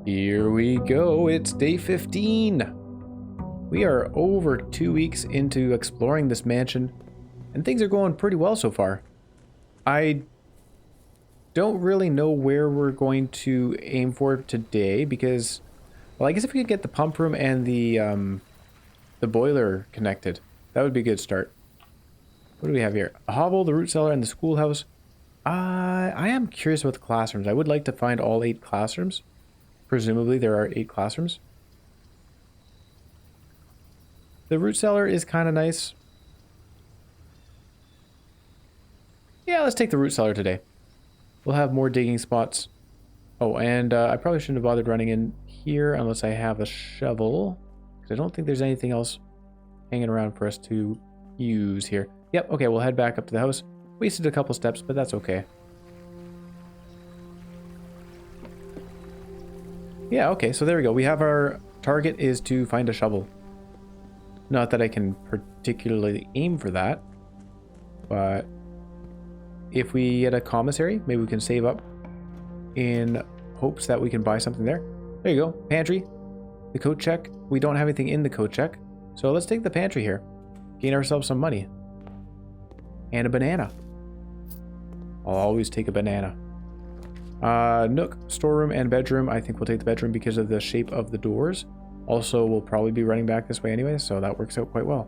Here we go, it's day 15. We are over 2 weeks into exploring this mansion, and things are going pretty well so far. I don't really know where we're going to aim for today because, well, I guess if we could get the pump room and the boiler connected, that would be a good start. What do we have here? A hovel, the root cellar, and the schoolhouse. I am curious about the classrooms. I would like to find all 8 classrooms. Presumably there are 8 classrooms. The root cellar is kind of nice. Yeah, let's take the root cellar today. We'll have more digging spots. Oh, and I probably shouldn't have bothered running in here unless I have a shovel, because I don't think there's anything else hanging around for us to use here. Yep, okay, we'll head back up to the house. Wasted a couple steps, but that's okay. Yeah, okay, so there we go. We have our target is to find a shovel. Not that I can particularly aim for that, but if we get a commissary, maybe we can save up in hopes that we can buy something there. There you go, pantry, the coat check. We don't have anything in the coat check, so let's take the pantry here. Gain ourselves some money. And a banana. I'll always take a banana. Nook, storeroom, and bedroom. I think we'll take the bedroom because of the shape of the doors. Also, we'll probably be running back this way anyway, so that works out quite well.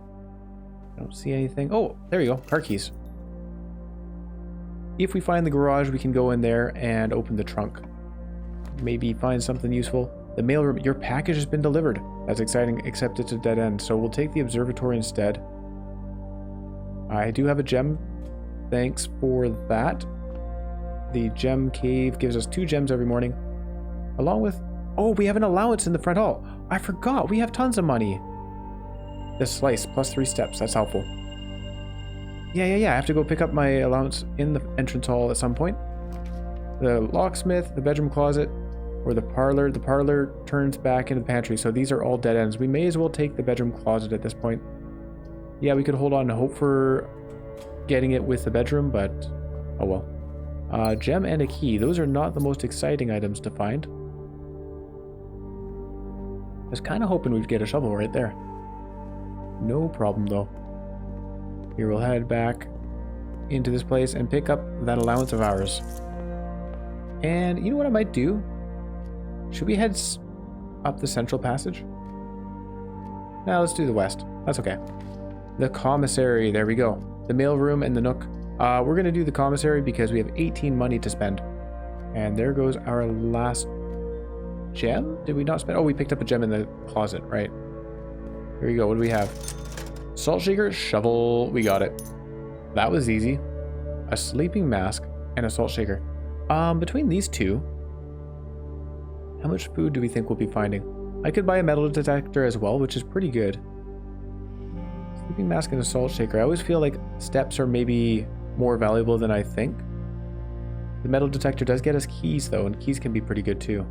I don't see anything. Oh, there you go. Car keys. If we find the garage, we can go in there and open the trunk. Maybe find something useful. The mailroom. Your package has been delivered. That's exciting, except it's a dead end, so we'll take the observatory instead. I do have a gem. Thanks for that. The gem cave gives us 2 gems every morning. Along with... Oh, we have an allowance in the front hall. I forgot. We have tons of money. The slice, plus 3 steps. That's helpful. Yeah. I have to go pick up my allowance in the entrance hall at some point. The locksmith, the bedroom closet, or the parlor. The parlor turns back into the pantry, so these are all dead ends. We may as well take the bedroom closet at this point. Yeah, we could hold on and hope for getting it with the bedroom, but oh well. Gem and a key. Those are not the most exciting items to find. I was kind of hoping we'd get a shovel right there. No problem though. Here, we'll head back into this place and pick up that allowance of ours. And you know what I might do? Should we head up the central passage? Now let's do the west. That's okay. The commissary. There we go. The mailroom and the nook. We're going to do the commissary because we have 18 money to spend. And there goes our last gem. Did we not spend? Oh, we picked up a gem in the closet, right? Here we go. What do we have? Salt shaker, shovel. We got it. That was easy. A sleeping mask and a salt shaker. Between these two, how much food do we think we'll be finding? I could buy a metal detector as well, which is pretty good. Sleeping mask and a salt shaker. I always feel like steps are maybe more valuable than I think. The metal detector does get us keys though, and keys can be pretty good too.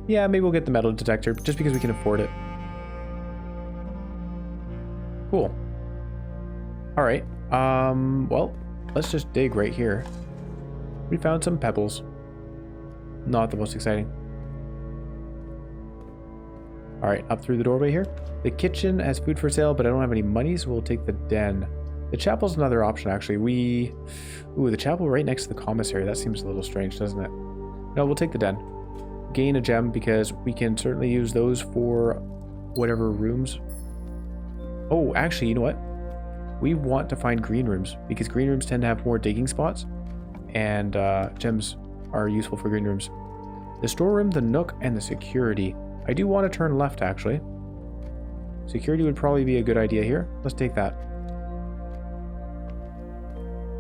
Yeah, maybe we'll get the metal detector just because we can afford it. Cool. All right. Well, let's just dig right here. We found some pebbles. Not the most exciting. All right, up through the doorway here. The kitchen has food for sale, but I don't have any money, so we'll take the den. The chapel's another option, actually. Ooh, the chapel right next to the commissary. That seems a little strange, doesn't it? No, we'll take the den. Gain a gem because we can certainly use those for whatever rooms. Oh, actually, you know what? We want to find green rooms because green rooms tend to have more digging spots, and gems are useful for green rooms. The storeroom, the nook, and the security. I do want to turn left, actually. Security would probably be a good idea here. Let's take that.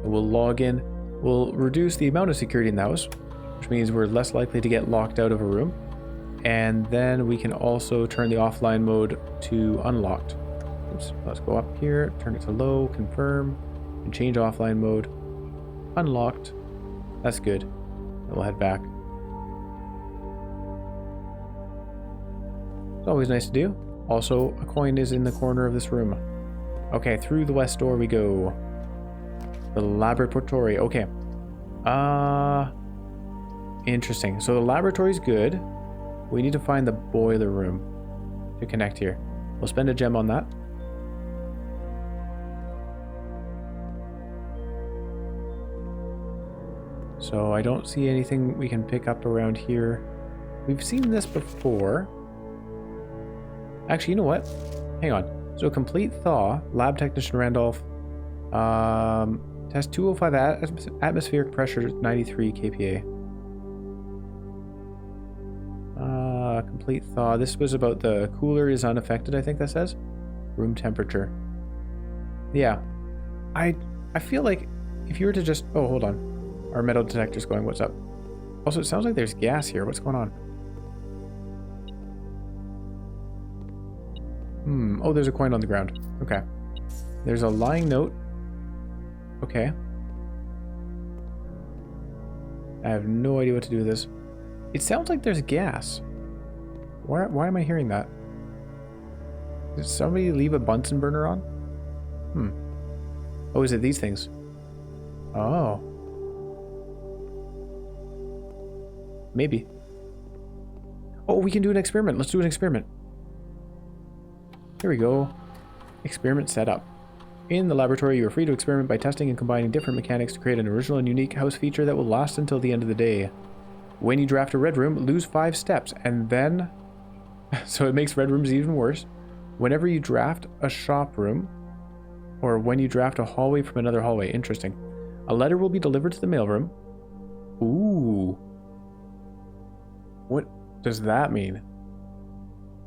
And we'll log in. We'll reduce the amount of security in the house, which means we're less likely to get locked out of a room. And then we can also turn the offline mode to unlocked. Oops, let's go up here, turn it to low, confirm, and change offline mode. Unlocked. That's good. And we'll head back. It's always nice to do. Also, a coin is in the corner of this room. Okay, through the west door we go. The laboratory. Okay, Interesting. So the laboratory's good. We need to find the boiler room to connect here. We'll spend a gem on that. So I don't see anything we can pick up around here. We've seen this before. Actually, you know what? Hang on. So complete thaw, lab technician Randolph. Test 205 atmospheric pressure, 93 kPa. Complete thaw. This was about the cooler is unaffected, I think that says. Room temperature. Yeah. I feel like if you were to just... Oh, hold on. Our metal detector's going. What's up? Also, it sounds like there's gas here. What's going on? Oh, there's a coin on the ground. Okay. There's a lying note. Okay. I have no idea what to do with this. It sounds like there's gas. Why am I hearing that? Did somebody leave a Bunsen burner on? Oh, is it these things? Oh. Maybe. Oh, we can do an experiment. Let's do an experiment. Here we go. Experiment set up. In the laboratory, you are free to experiment by testing and combining different mechanics to create an original and unique house feature that will last until the end of the day. When you draft a red room, lose 5 steps, and then... So it makes red rooms even worse. Whenever you draft a shop room, or when you draft a hallway from another hallway. Interesting. A letter will be delivered to the mailroom. Ooh. What does that mean?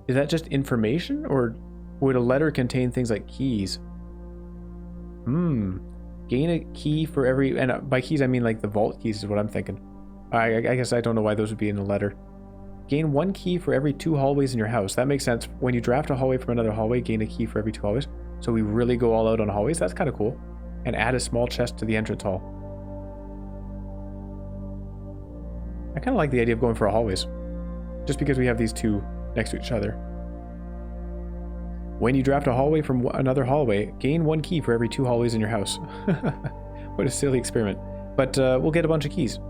Is that just information, or would a letter contain things like keys? Gain a key for every... And by keys, I mean like the vault keys is what I'm thinking. I guess I don't know why those would be in a letter. Gain 1 key for every 2 hallways in your house. That makes sense. When you draft a hallway from another hallway, gain a key for every 2 hallways. So we really go all out on hallways. That's kind of cool. And add a small chest to the entrance hall. I kind of like the idea of going for a hallways. Just because we have these 2 next to each other. When you draft a hallway from another hallway, gain 1 key for every 2 hallways in your house. What a silly experiment. But we'll get a bunch of keys.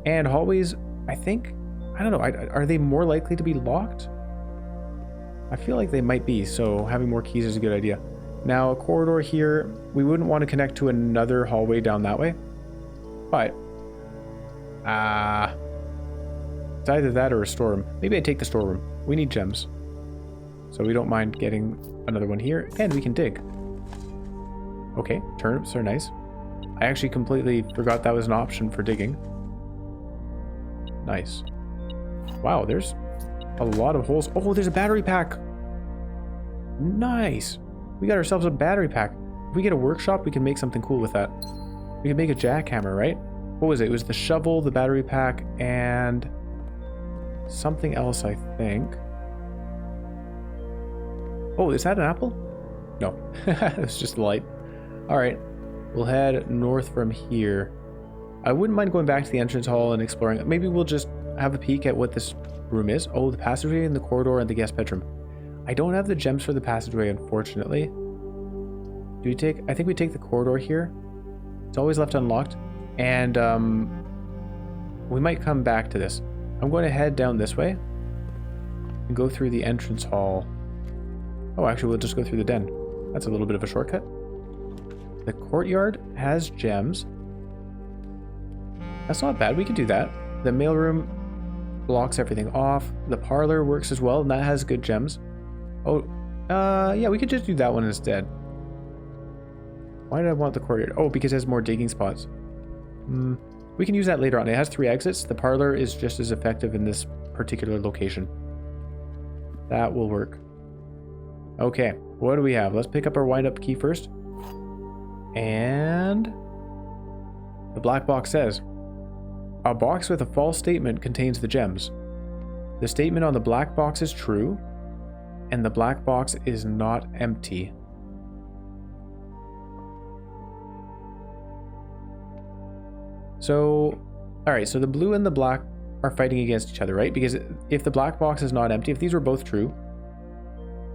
And hallways, I think... I don't know, are they more likely to be locked? I feel like they might be, so having more keys is a good idea. Now, a corridor here, we wouldn't want to connect to another hallway down that way. But... it's either that or a storeroom. Maybe I take the storeroom. We need gems. So we don't mind getting another one here, and we can dig. Okay, turnips are nice. I actually completely forgot that was an option for digging. Nice. Wow, there's a lot of holes. Oh, there's a battery pack. Nice. We got ourselves a battery pack. If we get a workshop, we can make something cool with that. We can make a jackhammer, right? What was it? It was the shovel, the battery pack, and something else, I think. Oh, is that an apple? No, it's just the light. All right, we'll head north from here. I wouldn't mind going back to the entrance hall and exploring. Maybe we'll just have a peek at what this room is. Oh, the passageway and the corridor and the guest bedroom. I don't have the gems for the passageway, unfortunately. Do we take... I think we take the corridor here. It's always left unlocked. And we might come back to this. I'm going to head down this way and go through the entrance hall. Oh, actually, we'll just go through the den. That's a little bit of a shortcut. The courtyard has gems. That's not bad. We can do that. The mailroom blocks everything off. The parlor works as well, and that has good gems. Oh, yeah, we could just do that one instead. Why did I want the courtyard? Oh, because it has more digging spots. We can use that later on. It has 3 exits. The parlor is just as effective in this particular location. That will work. Okay, what do we have? Let's pick up our wind-up key first. And the black box says, a box with a false statement contains the gems. The statement on the black box is true, and the black box is not empty. So, alright, so the blue and the black are fighting against each other, right? Because if the black box is not empty, if these were both true,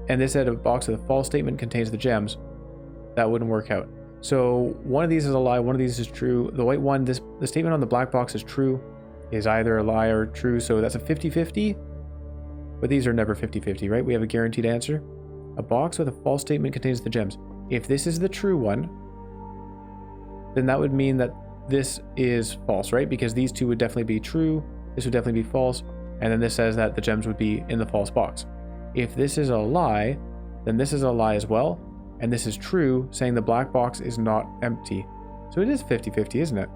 and this had a box with a false statement contains the gems, that wouldn't work out. So one of these is a lie, one of these is true. The white one, the statement on the black box is true, is either a lie or true, so that's a 50-50. But these are never 50-50, right? We have a guaranteed answer. A box with a false statement contains the gems. If this is the true one, then that would mean that this is false, right? Because these two would definitely be true, this would definitely be false, and then this says that the gems would be in the false box. If this is a lie, then this is a lie as well, and this is true, saying the black box is not empty. So it is 50-50, isn't it?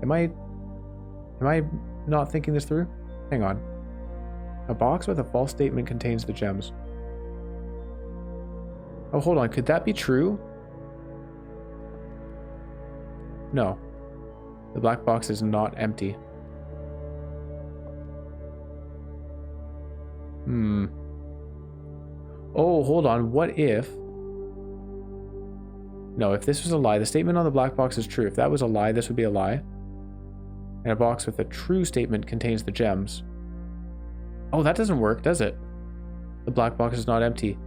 Am I not thinking this through? Hang on. A box with a false statement contains the gems. Oh, hold on. Could that be true? No. The black box is not empty. Oh, hold on. What if... No, if this was a lie, the statement on the black box is true. If that was a lie, this would be a lie. And a box with a true statement contains the gems. Oh, that doesn't work, does it? The black box is not empty.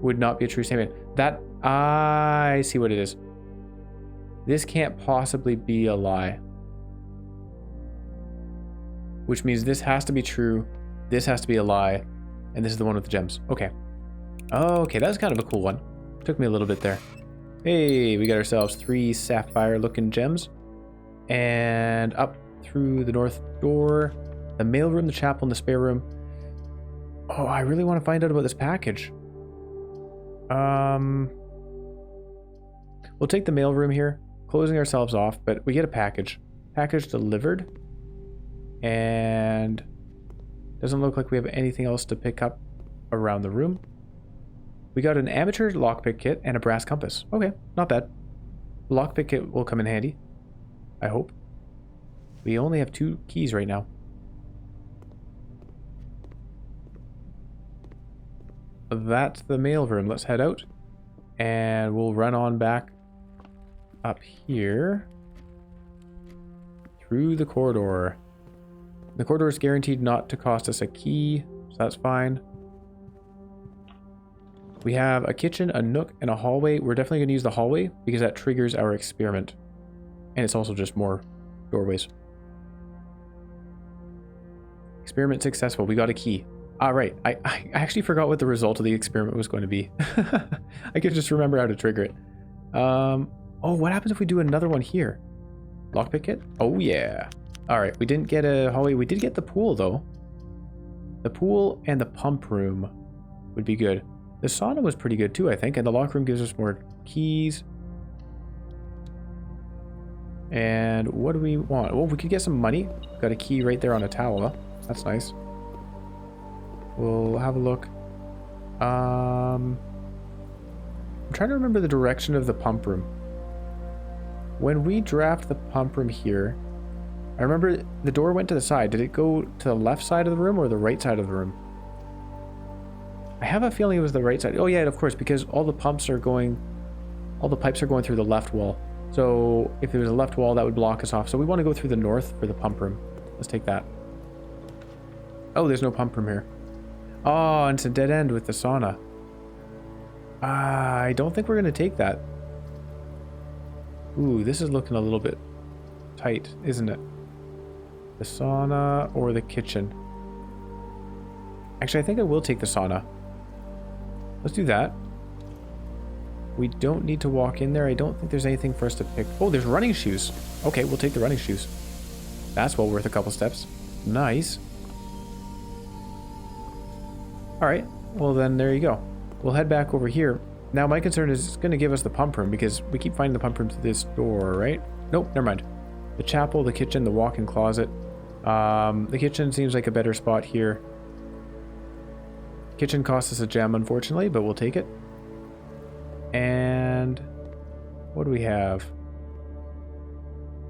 Would not be a true statement. That... I see what it is. This can't possibly be a lie. Which means this has to be true, this has to be a lie, and this is the one with the gems. Okay. Okay, that's kind of a cool one. Took me a little bit there. Hey, we got ourselves 3 sapphire-looking gems. And up through the north door, the mailroom, the chapel, and the spare room. Oh, I really want to find out about this package. We'll take the mailroom here, closing ourselves off, but we get a package. Package delivered. And doesn't look like we have anything else to pick up around the room. We got an amateur lockpick kit and a brass compass. Okay, not bad. Lockpick kit will come in handy, I hope. We only have 2 keys right now. That's the mailroom. Let's head out. And we'll run on back up here. Through the corridor. The corridor is guaranteed not to cost us a key, so that's fine. We have a kitchen, a nook, and a hallway. We're definitely going to use the hallway because that triggers our experiment. And it's also just more doorways. Experiment successful. We got a key. All right. I actually forgot what the result of the experiment was going to be. I could just remember how to trigger it. Oh, what happens if we do another one here? Lockpick kit? Oh, yeah. All right. We didn't get a hallway. We did get the pool, though. The pool and the pump room would be good. The sauna was pretty good, too, I think. And the locker room gives us more keys. And what do we want? Well, we could get some money. Got a key right there on a towel. That's nice. We'll have a look. I'm trying to remember the direction of the pump room. When we draft the pump room here, I remember the door went to the side. Did it go to the left side of the room or the right side of the room? I have a feeling it was the right side. Oh yeah, of course, because all the pipes are going through the left wall. So if there was a left wall, that would block us off. So we want to go through the north for the pump room. Let's take that. Oh, there's no pump room here. Oh, and it's a dead end with the sauna. I don't think we're going to take that. Ooh, this is looking a little bit tight, isn't it? The sauna or the kitchen? Actually, I think I will take the sauna. Let's do that. We don't need to walk in there. I don't think there's anything for us to pick. Oh, there's running shoes. Okay, we'll take the running shoes. That's well worth a couple steps. Nice. All right. Well, then there you go. We'll head back over here. Now, my concern is it's going to give us the pump room because we keep finding the pump room through this door, right? Nope, never mind. The chapel, the kitchen, the walk-in closet. The kitchen seems like a better spot here. Kitchen costs us a gem, unfortunately, but we'll take it. And what do we have?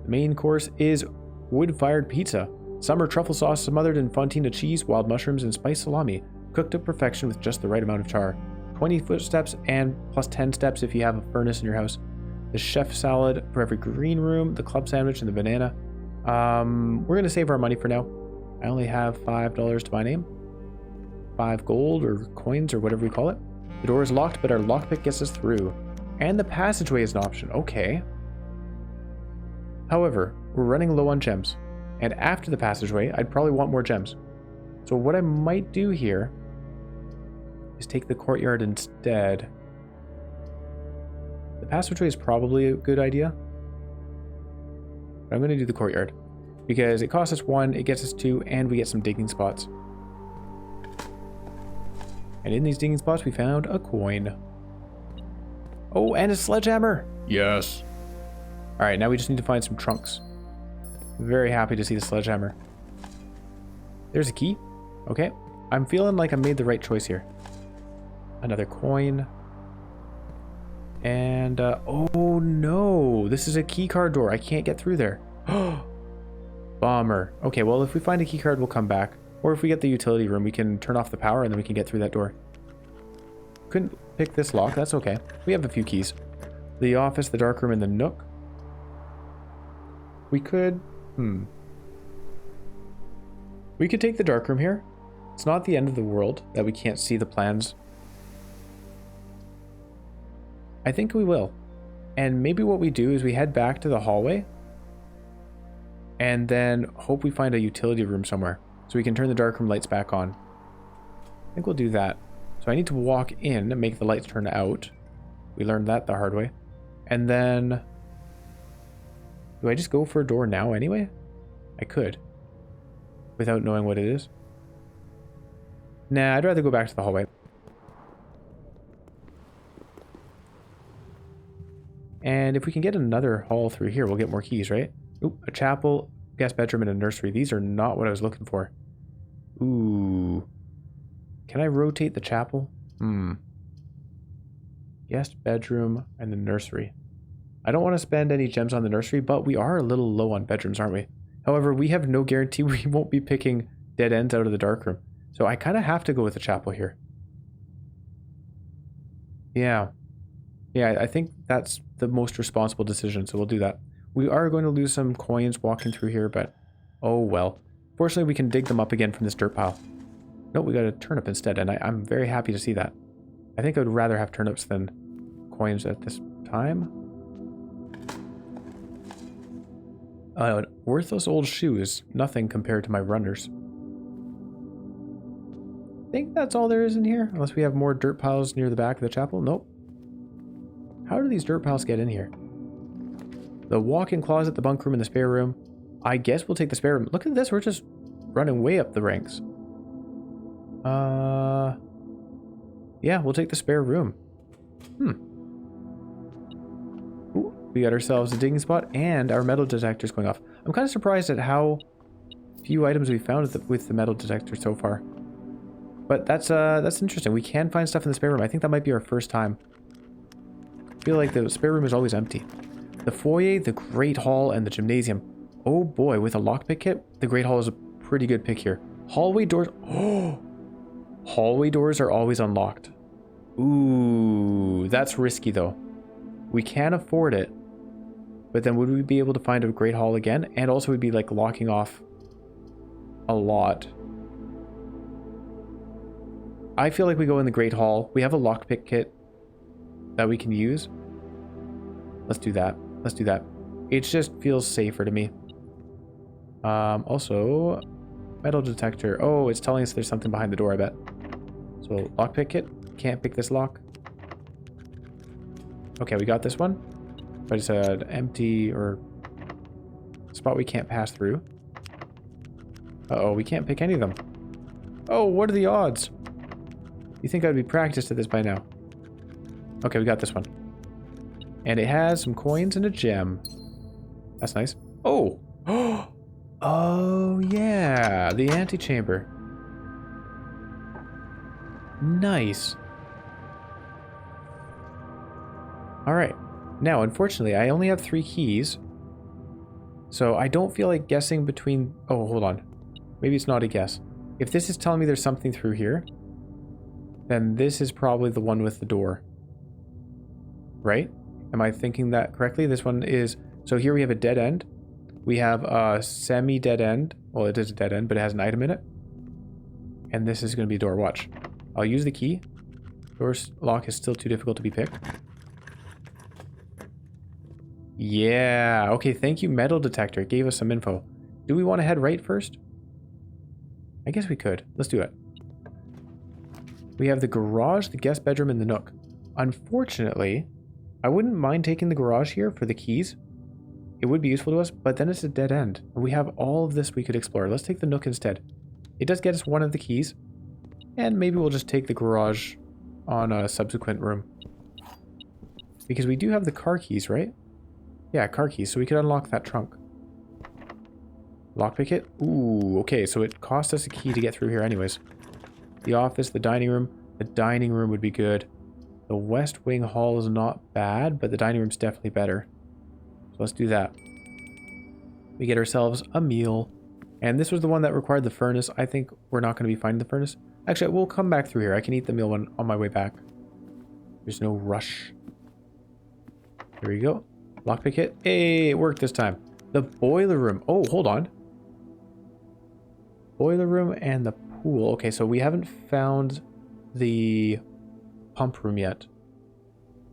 The main course is wood-fired pizza. Summer truffle sauce smothered in fontina cheese, wild mushrooms, and spiced salami. Cooked to perfection with just the right amount of char. 20 footsteps and plus 10 steps if you have a furnace in your house. The chef salad for every green room, the club sandwich, and the banana. We're going to save our money for now. I only have $5 to my name. 5 gold or coins or whatever we call it. The door is locked, but our lockpick gets us through. And the passageway is an option. Okay. However, we're running low on gems. And after the passageway, I'd probably want more gems. So what I might do here is take the courtyard instead. The passageway is probably a good idea. But I'm going to do the courtyard. Because it costs us 1, it gets us 2, and we get some digging spots. And in these digging spots, we found a coin. Oh, and a sledgehammer! Yes. Alright, now we just need to find some trunks. Very happy to see the sledgehammer. There's a key. Okay. I'm feeling like I made the right choice here. Another coin. And, oh no! This is a keycard door. I can't get through there. Bummer. Okay, well, if we find a keycard, we'll come back. Or if we get the utility room, we can turn off the power and then we can get through that door. Couldn't pick this lock. That's okay. We have a few keys. The office, the dark room, and the nook. We could... We could take the dark room here. It's not the end of the world that we can't see the plans. I think we will. And maybe what we do is we head back to the hallway. And then hope we find a utility room somewhere. So we can turn the darkroom lights back on. I think we'll do that. So I need to walk in and make the lights turn out. We learned that the hard way. And then... Do I just go for a door now anyway? I could. Without knowing what it is. Nah, I'd rather go back to the hallway. And if we can get another hall through here, we'll get more keys, right? Oop, a chapel, guest bedroom, and a nursery. These are not what I was looking for. Ooh. Can I rotate the chapel? Guest bedroom and the nursery. I don't want to spend any gems on the nursery, but we are a little low on bedrooms, aren't we? However, we have no guarantee we won't be picking dead ends out of the darkroom. So I kind of have to go with the chapel here. Yeah. Yeah, I think that's the most responsible decision, so we'll do that. We are going to lose some coins walking through here, but oh well. Fortunately, we can dig them up again from this dirt pile. No, we got a turnip instead, and I'm very happy to see that. I think I would rather have turnips than coins at this time. Worthless old shoes. Nothing compared to my runners. I think that's all there is in here, unless we have more dirt piles near the back of the chapel. Nope. How do these dirt piles get in here? The walk-in closet, the bunk room, and the spare room. I guess we'll take the spare room. Look at this, we're just running way up the ranks. Yeah, we'll take the spare room. Ooh, we got ourselves a digging spot, and our metal detector's going off. I'm kind of surprised at how few items we found with the metal detector so far. But that's interesting. We can find stuff in the spare room. I think that might be our first time. I feel like the spare room is always empty. The foyer, the Great Hall, and the gymnasium. Oh boy, with a lockpick kit, the Great Hall is a pretty good pick here. Hallway doors. Oh! Hallway doors are always unlocked. Ooh, that's risky though. We can afford it. But then would we be able to find a Great Hall again? And also we'd be like locking off a lot. I feel like we go in the Great Hall. We have a lockpick kit that we can use. Let's do that. Let's do that. It just feels safer to me. Also, metal detector. Oh, it's telling us there's something behind the door, I bet. So, lockpick kit. Can't pick this lock. Okay, we got this one. But it's an empty or spot we can't pass through. Uh-oh, we can't pick any of them. Oh, what are the odds? You think I'd be practiced at this by now? Okay, we got this one. And it has some coins and a gem. That's nice. Oh! Oh, yeah! The antechamber. Nice. Alright. Now, unfortunately, I only have 3 keys. So I don't feel like guessing between... Oh, hold on. Maybe it's not a guess. If this is telling me there's something through here, then this is probably the one with the door. Right? Am I thinking that correctly? This one is... So here we have a dead end. We have a semi-dead end. Well, it is a dead end, but it has an item in it. And this is going to be a door. Watch. I'll use the key. Door's lock is still too difficult to be picked. Yeah, okay, thank you, metal detector. It gave us some info. Do we want to head right first? I guess we could. Let's do it. We have the garage, the guest bedroom, and the nook. Unfortunately, I wouldn't mind taking the garage here for the keys. It would be useful to us, but then it's a dead end. We have all of this we could explore. Let's take the nook instead. It does get us one of the keys, and maybe we'll just take the garage on a subsequent room. Because we do have the car keys, right? Yeah, car keys, so we could unlock that trunk. Lockpick it? Ooh, okay, so it cost us a key to get through here anyways. The office, the dining room. The dining room would be good. The West Wing Hall is not bad, but the dining room's definitely better. So let's do that. We get ourselves a meal. And this was the one that required the furnace. I think we're not going to be finding the furnace. Actually, we'll come back through here. I can eat the meal one on my way back. There's no rush. Here we go. Lockpick it. Hey, it worked this time. The boiler room. Oh, hold on. Boiler room and the pool. Okay, so we haven't found the pump room yet.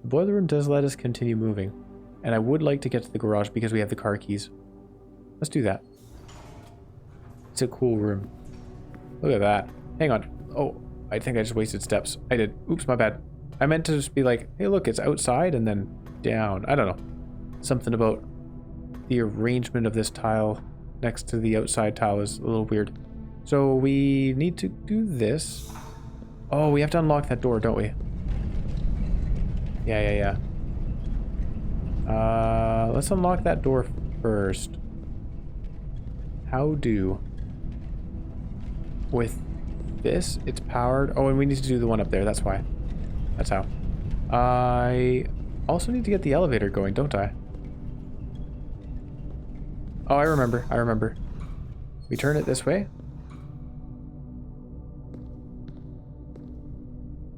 The boiler room does let us continue moving. And I would like to get to the garage because we have the car keys. Let's do that. It's a cool room. Look at that. Hang on. Oh, I think I just wasted steps. I did. Oops, my bad. I meant to just be like, hey, look, it's outside and then down. I don't know. Something about the arrangement of this tile next to the outside tile is a little weird. So we need to do this. Oh, we have to unlock that door, don't we? Yeah. Let's unlock that door first. How do? With this, it's powered. Oh, and we need to do the one up there. That's why. That's how. I also need to get the elevator going, don't I? Oh, I remember. We turn it this way.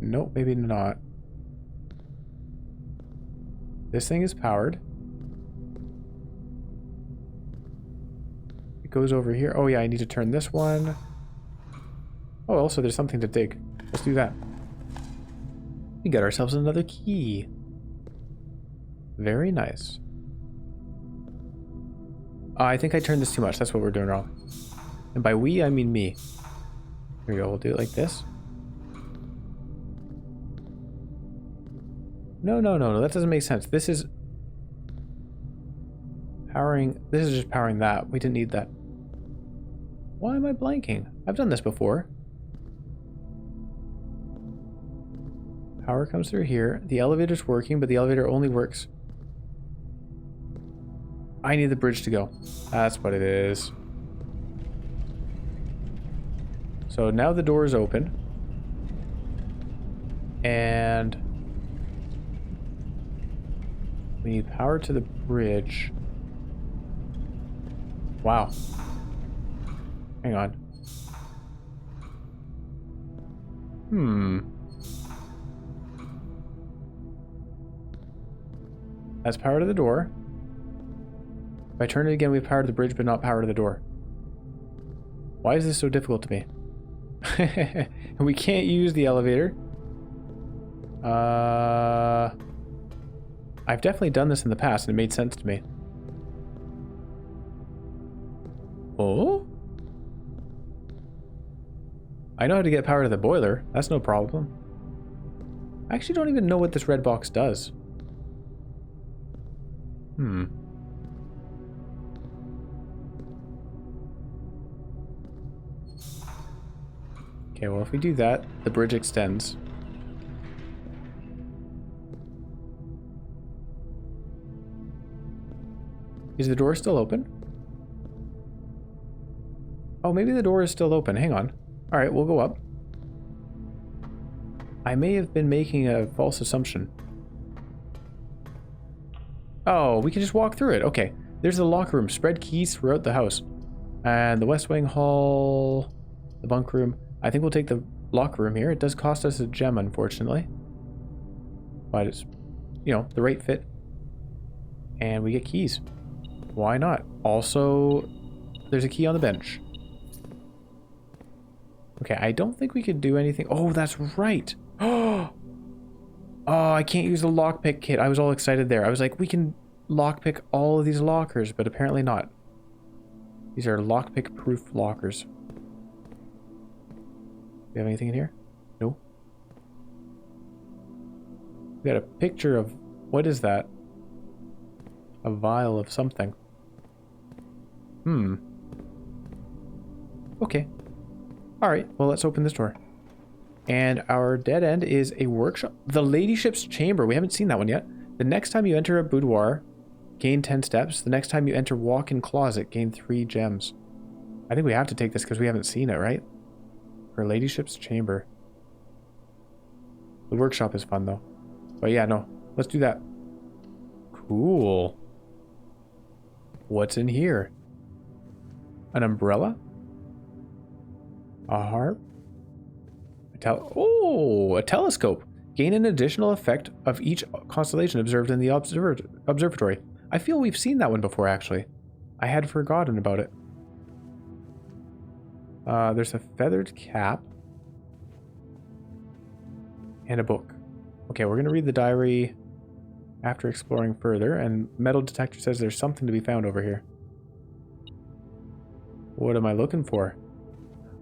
Nope, maybe not. This thing is powered. It goes over here. Oh yeah, I need to turn this one. Oh, also there's something to dig. Let's do that. We got ourselves another key. Very nice. I think I turned this too much. That's what we're doing wrong. And by we, I mean me. Here we go. We'll do it like this. No. That doesn't make sense. This is powering... This is just powering that. We didn't need that. Why am I blanking? I've done this before. Power comes through here. The elevator's working, but the elevator only works... I need the bridge to go. That's what it is. So now the door is open. And we need power to the bridge. Wow. Hang on. That's power to the door. If I turn it again, we have power to the bridge, but not power to the door. Why is this so difficult to me? We can't use the elevator. I've definitely done this in the past, and it made sense to me. Oh? I know how to get power to the boiler. That's no problem. I actually don't even know what this red box does. Okay, well, if we do that, the bridge extends. Is the door still open? Oh, maybe the door is still open. Hang on. All right, we'll go up. I may have been making a false assumption. Oh, we can just walk through it. Okay. There's the locker room. Spread keys throughout the house. And the West Wing Hall, the bunk room. I think we'll take the locker room here. It does cost us a gem, unfortunately. But it's, you know, the right fit. And we get keys. Why not? Also, there's a key on the bench. Okay, I don't think we could do anything. Oh, that's right. Oh, I can't use the lockpick kit. I was all excited there. I was like, we can lockpick all of these lockers, but apparently not. These are lockpick proof lockers. Do we have anything in here? No. We got a picture of, what is that? A vial of something. Okay. Alright, well let's open this door. And our dead end is a workshop. The ladyship's chamber. We haven't seen that one yet. The next time you enter a boudoir, gain 10 steps. The next time you enter walk-in closet, gain 3 gems. I think we have to take this because we haven't seen it, right? Her ladyship's chamber. The workshop is fun though. But yeah, no. Let's do that. Cool. What's in here? An umbrella? A harp? A telescope. Gain an additional effect of each constellation observed in the observatory. I feel we've seen that one before, actually. I had forgotten about it. There's a feathered cap. And a book. Okay, we're going to read the diary after exploring further, and metal detector says there's something to be found over here. What am I looking for?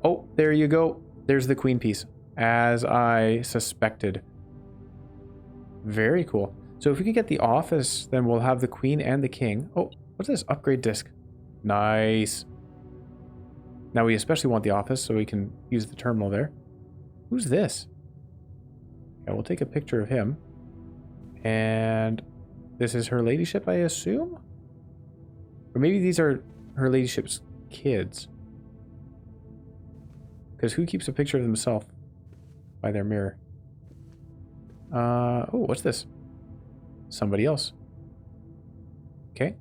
Oh, there you go. There's the queen piece, as I suspected. Very cool. So if we can get the office, then we'll have the queen and the king. Oh, what's this? Upgrade disc. Nice. Now we especially want the office so we can use the terminal there. Who's this? Yeah, we'll take a picture of him. And this is her ladyship, I assume? Or maybe these are her ladyship's kids. Because who keeps a picture of themselves by their mirror? Oh, what's this? Somebody else. Okay.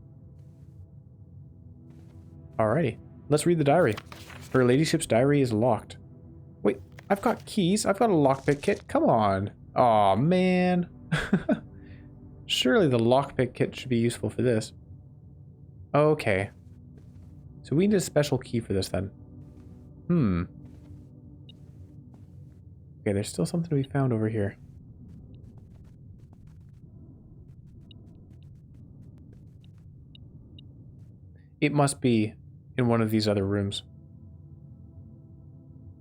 Alrighty. Let's read the diary. Her ladyship's diary is locked. Wait, I've got keys. I've got a lockpick kit. Come on. Aw, man. Surely the lockpick kit should be useful for this. Okay. So we need a special key for this then. Okay, there's still something to be found over here. It must be in one of these other rooms.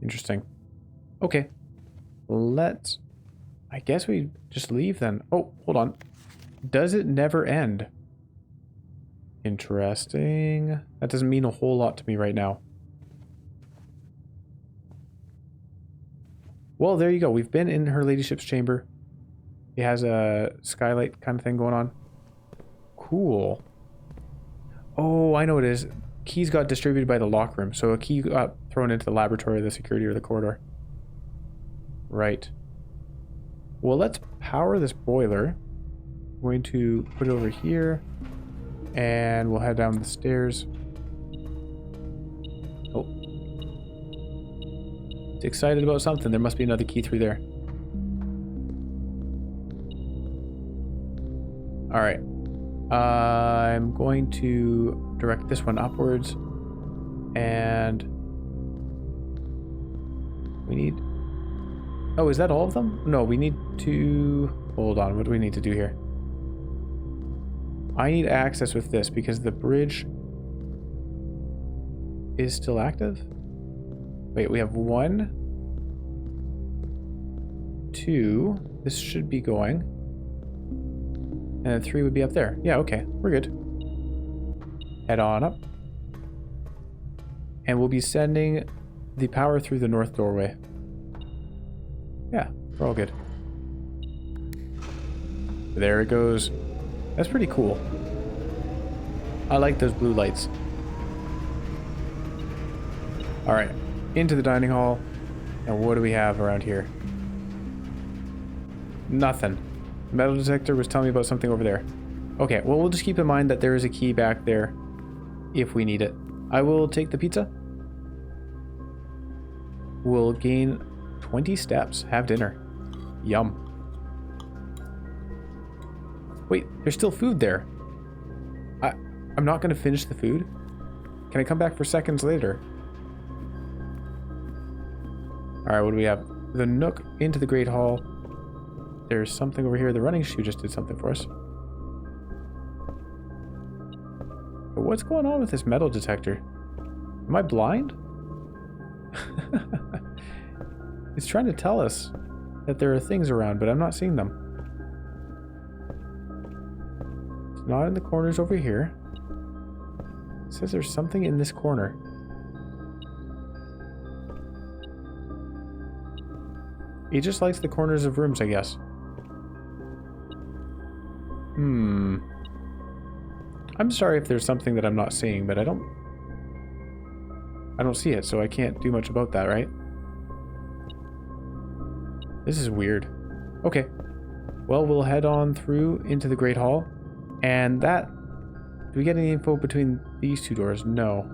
Interesting. Okay. Let's... I guess we just leave then. Oh, hold on. Does it never end? Interesting. That doesn't mean a whole lot to me right now. Well, there you go. We've been in her ladyship's chamber. It has a skylight kind of thing going on. Cool. Oh, I know what it is. Keys got distributed by the lock room. So a key got thrown into the laboratory, the security, or the corridor. Right. Well, let's power this boiler. I'm going to put it over here. And we'll head down the stairs. Oh. It's excited about something. There must be another key through there. Alright. I'm going to direct this one upwards. And we need... Oh, is that all of them? No, we need to... Hold on, what do we need to do here? I need access with this because the bridge is still active. Wait, we have 1, 2. This should be going. And then 3 would be up there. Yeah, okay, we're good. Head on up. And we'll be sending the power through the north doorway. Yeah, we're all good. There it goes. That's pretty cool. I like those blue lights. Alright, into the dining hall. And what do we have around here? Nothing. The metal detector was telling me about something over there. Okay, well, we'll just keep in mind that there is a key back there if we need it. I will take the pizza. We'll gain 20 steps. Have dinner. Yum. Wait, there's still food there. I'm not going to finish the food. Can I come back for seconds later? Alright, what do we have? The nook into the Great Hall. There's something over here. The running shoe just did something for us. But what's going on with this metal detector? Am I blind? It's trying to tell us that there are things around, but I'm not seeing them. It's not in the corners over here. It says there's something in this corner. He just likes the corners of rooms, I guess. I'm sorry if there's something that I'm not seeing, but I don't see it, so I can't do much about that, right? This is weird. Okay. Well, we'll head on through into the Great Hall. And that... Do we get any info between these two doors? No.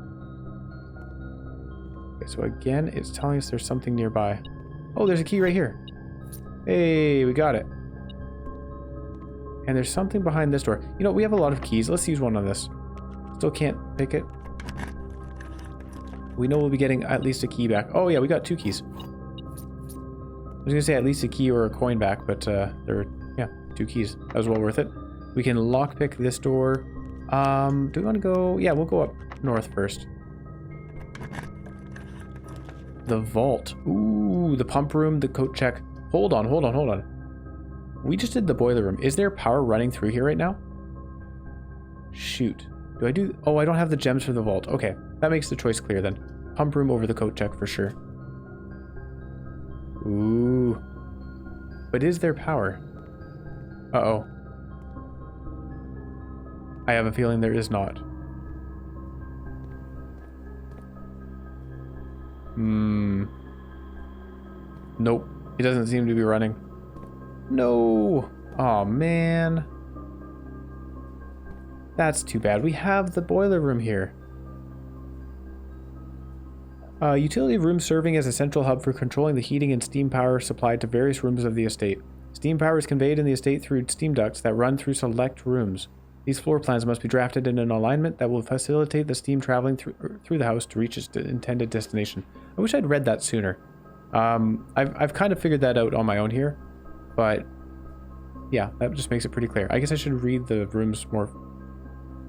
Okay, so again, it's telling us there's something nearby. Oh, there's a key right here. Hey, we got it. And there's something behind this door. You know, we have a lot of keys. Let's use one on this. Still can't pick it. We know we'll be getting at least a key back. Oh yeah, we got 2 keys. I was gonna say at least a key or a coin back, but there are, yeah, 2 keys. That was well worth it. We can lockpick this door. Do we want to go? Yeah, we'll go up north first. The vault. Ooh, the pump room, the coat check. Hold on. We just did the boiler room. Is there power running through here right now? Shoot. Do I do... Oh, I don't have the gems for the vault. Okay, that makes the choice clear then. Pump room over the coat check for sure. Ooh. But is there power? Uh-oh. I have a feeling there is not. Nope. It doesn't seem to be running. No! Aw, man. That's too bad. We have the boiler room here. Utility room serving as a central hub for controlling the heating and steam power supplied to various rooms of the estate. Steam power is conveyed in the estate through steam ducts that run through select rooms. These floor plans must be drafted in an alignment that will facilitate the steam traveling through the house to reach its intended destination. I wish I'd read that sooner. I've kind of figured that out on my own here, but yeah, that just makes it pretty clear. I guess I should read the rooms more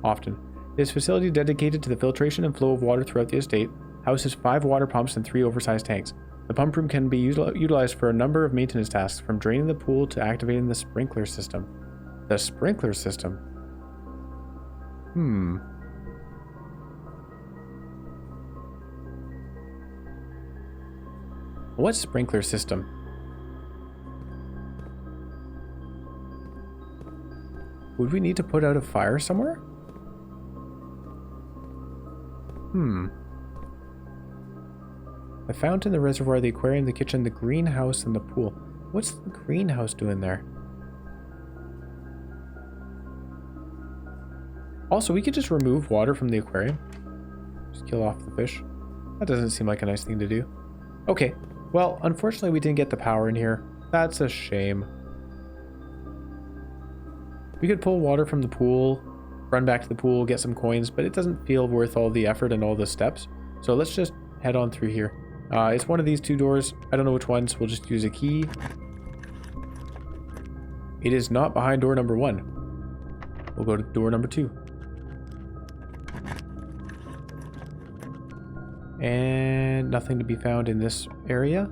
often. This facility dedicated to the filtration and flow of water throughout the estate houses 5 water pumps and 3 oversized tanks. The pump room can be utilized for a number of maintenance tasks, from draining the pool to activating the sprinkler system. The sprinkler system? What sprinkler system? Would we need to put out a fire somewhere? The fountain, the reservoir, the aquarium, the kitchen, the greenhouse, and the pool. What's the greenhouse doing there? Also, we could just remove water from the aquarium. Just kill off the fish. That doesn't seem like a nice thing to do. Okay, well, unfortunately we didn't get the power in here. That's a shame. We could pull water from the pool, run back to the pool, get some coins, but it doesn't feel worth all the effort and all the steps. So let's just head on through here. It's one of these 2 doors. I don't know which one, so we'll just use a key. It is not behind door number 1. We'll go to door number 2. And nothing to be found in this area.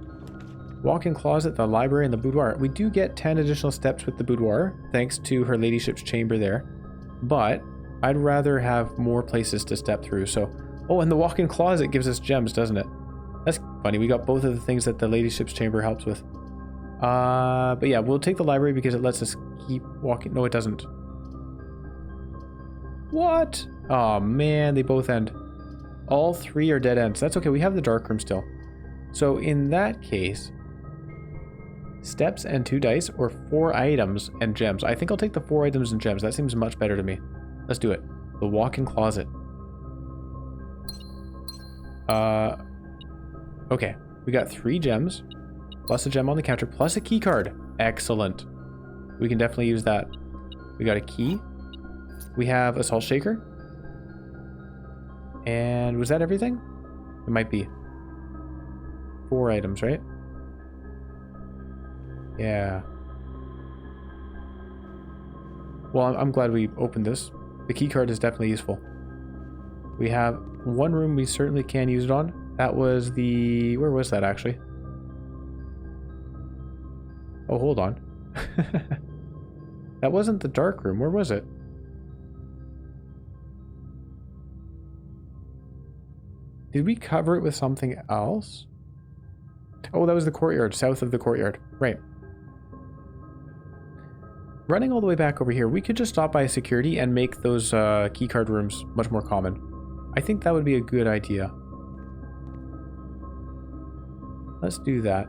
Walk-in closet, the library, and the boudoir. We do get 10 additional steps with the boudoir, thanks to her ladyship's chamber there. But I'd rather have more places to step through, so... Oh, and the walk-in closet gives us gems, doesn't it? That's funny. We got both of the things that the ladyship's chamber helps with. But yeah, we'll take the library because it lets us keep walking. No, it doesn't. What? Oh man, they both end. All 3 are dead ends. That's okay. We have the dark room still. So in that case, steps and 2 dice, or 4 items and gems. I think I'll take the 4 items and gems. That seems much better to me. Let's do it. The walk-in closet. Okay, we got 3 gems, plus a gem on the counter, plus a key card. Excellent. We can definitely use that. We got a key. We have a salt shaker. And was that everything? It might be. 4 items, right? Yeah. Well, I'm glad we opened this. The key card is definitely useful. We have one room we certainly can use it on. That was the... Where was that, actually? Oh, hold on. That wasn't the dark room. Where was it? Did we cover it with something else? Oh, that was the courtyard, south of the courtyard. Right. Running all the way back over here, we could just stop by security and make those keycard rooms much more common. I think that would be a good idea. Let's do that.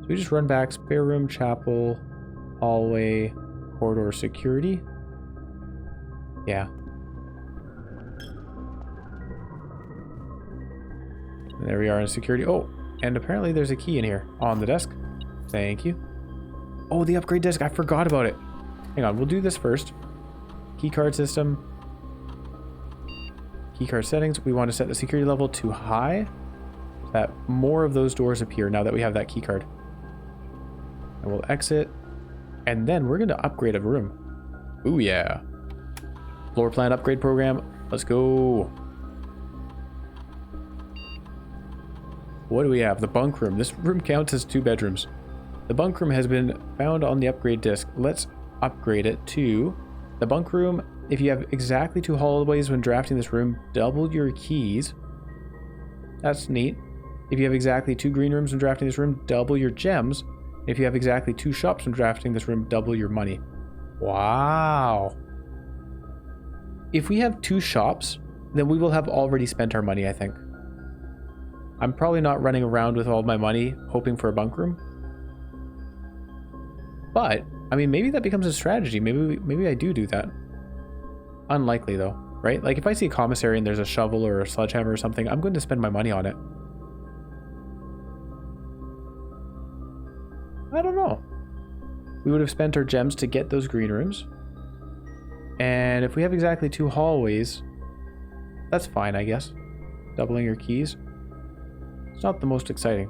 So we just run back, spare room, chapel, hallway, corridor, security. Yeah. And there we are in security. Oh, and apparently there's a key in here on the desk. Thank you. Oh, the upgrade disc. I forgot about it. Hang on, we'll do this first. Keycard system. Keycard settings. We want to set the security level to high, so that more of those doors appear now that we have that keycard. And we'll exit. And then we're going to upgrade a room. Ooh, yeah. Floor plan upgrade program. Let's go. What do we have? The bunk room. This room counts as 2 bedrooms. The bunk room has been found on the upgrade disc. Let's upgrade it to the bunk room. If you have exactly 2 hallways when drafting this room, double your keys. That's neat. If you have exactly 2 green rooms when drafting this room, double your gems. If you have exactly 2 shops when drafting this room, double your money. Wow. If we have 2 shops, then we will have already spent our money, I think. I'm probably not running around with all my money hoping for a bunk room. But, I mean, maybe that becomes a strategy. Maybe I do that. Unlikely, though, right? Like, if I see a commissary and there's a shovel or a sledgehammer or something, I'm going to spend my money on it. I don't know. We would have spent our gems to get those green rooms. And if we have exactly 2 hallways, that's fine, I guess. Doubling your keys. It's not the most exciting.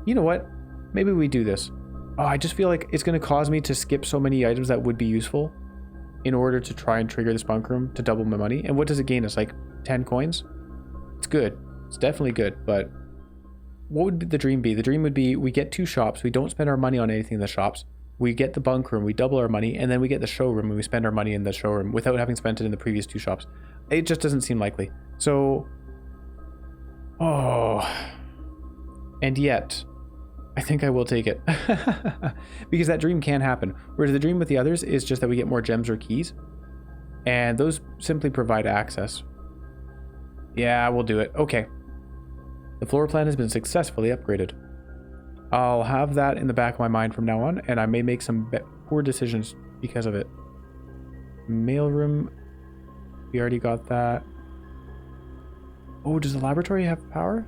You know what? Maybe we do this. Oh, I just feel like it's going to cause me to skip so many items that would be useful in order to try and trigger this bunk room to double my money. And what does it gain us? Like 10 coins? It's good. It's definitely good, but what would the dream be? The dream would be we get 2 shops. We don't spend our money on anything in the shops. We get the bunk room. We double our money. And then we get the showroom and we spend our money in the showroom without having spent it in the previous 2 shops. It just doesn't seem likely. So... Oh, and yet, I think I will take it. Because that dream can happen. Whereas the dream with the others is just that we get more gems or keys. And those simply provide access. Yeah, we'll do it. Okay. The floor plan has been successfully upgraded. I'll have that in the back of my mind from now on, and I may make some poor decisions because of it. Mailroom. We already got that. Oh, does the laboratory have power?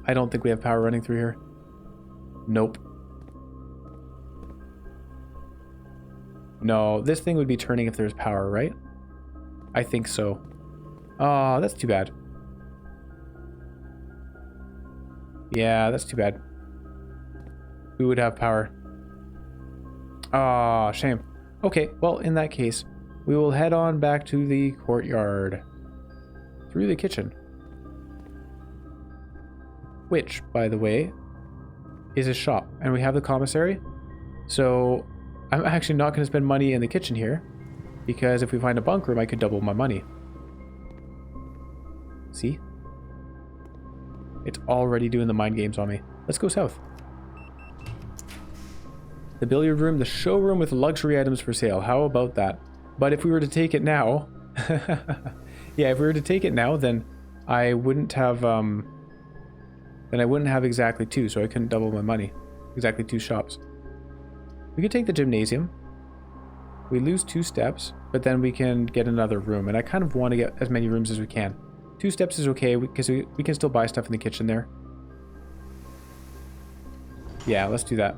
I don't think we have power running through here. Nope. No, this thing would be turning if there's power, right? I think so. Oh, that's too bad. Yeah, that's too bad. We would have power. Ah, shame. Okay, well, in that case, we will head on back to the courtyard. Through the kitchen. Which, by the way, is a shop. And we have the commissary. So, I'm actually not going to spend money in the kitchen here. Because if we find a bunk room, I could double my money. See? It's already doing the mind games on me. Let's go south. The billiard room, the showroom with luxury items for sale. How about that? But if we were to take it now... Yeah, if we were to take it now, then I wouldn't have exactly 2, so I couldn't double my money. Exactly 2 shops. We could take the gymnasium. We lose 2 steps, but then we can get another room, and I kind of want to get as many rooms as we can. 2 steps is okay, because we can still buy stuff in the kitchen there. Yeah, let's do that.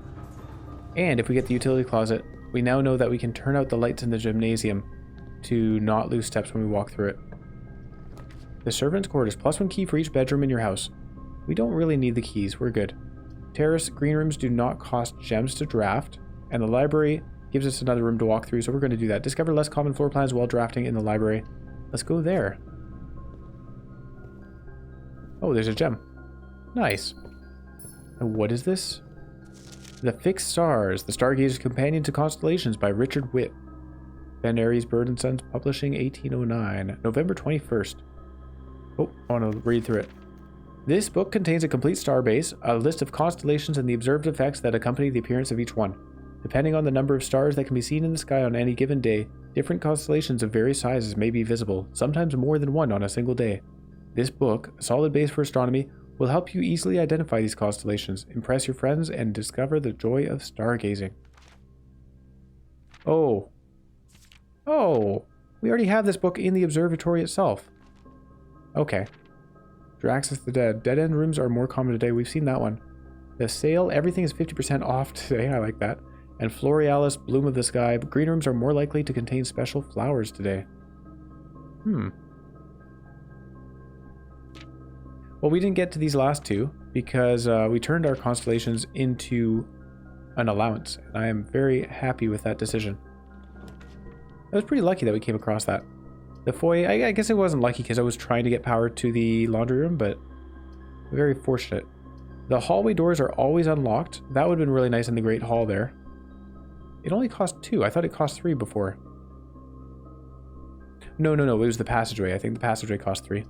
And if we get the utility closet, we now know that we can turn out the lights in the gymnasium to not lose steps when we walk through it. The servant's quarters, +1 key for each bedroom in your house. We don't really need the keys, we're good. Terrace green rooms do not cost gems to draft, and the library Gives us another room to walk through, so we're going to do that. Discover less common floor plans while drafting in the library. Let's go there. Oh, there's a gem. Nice. And what is this? The Fixed Stars, The Stargazer's Companion to Constellations by Richard Witt. Ben Aries, Bird and Sons Publishing, 1809. November 21st. Oh, I want to read through it. This book contains a complete star base, a list of constellations and the observed effects that accompany the appearance of each one. Depending on the number of stars that can be seen in the sky on any given day, different constellations of various sizes may be visible, sometimes more than one on a single day. This book, a solid base for astronomy, will help you easily identify these constellations, impress your friends, and discover the joy of stargazing. Oh. Oh. We already have this book in the observatory itself. Okay. Draxus the Dead. Dead-end rooms are more common today. We've seen that one. The Sale. Everything is 50% off today. I like that. And Florealis, Bloom of the Sky. Green rooms are more likely to contain special flowers today. Well, we didn't get to these last two because we turned our constellations into an allowance. And I am very happy with that decision. I was pretty lucky that we came across that. The foyer, I guess it wasn't lucky because I was trying to get power to the laundry room, but very fortunate. The hallway doors are always unlocked. That would have been really nice in the Great Hall there. It only cost 2. I thought it cost 3 before. No. It was the passageway. I think the passageway cost 3.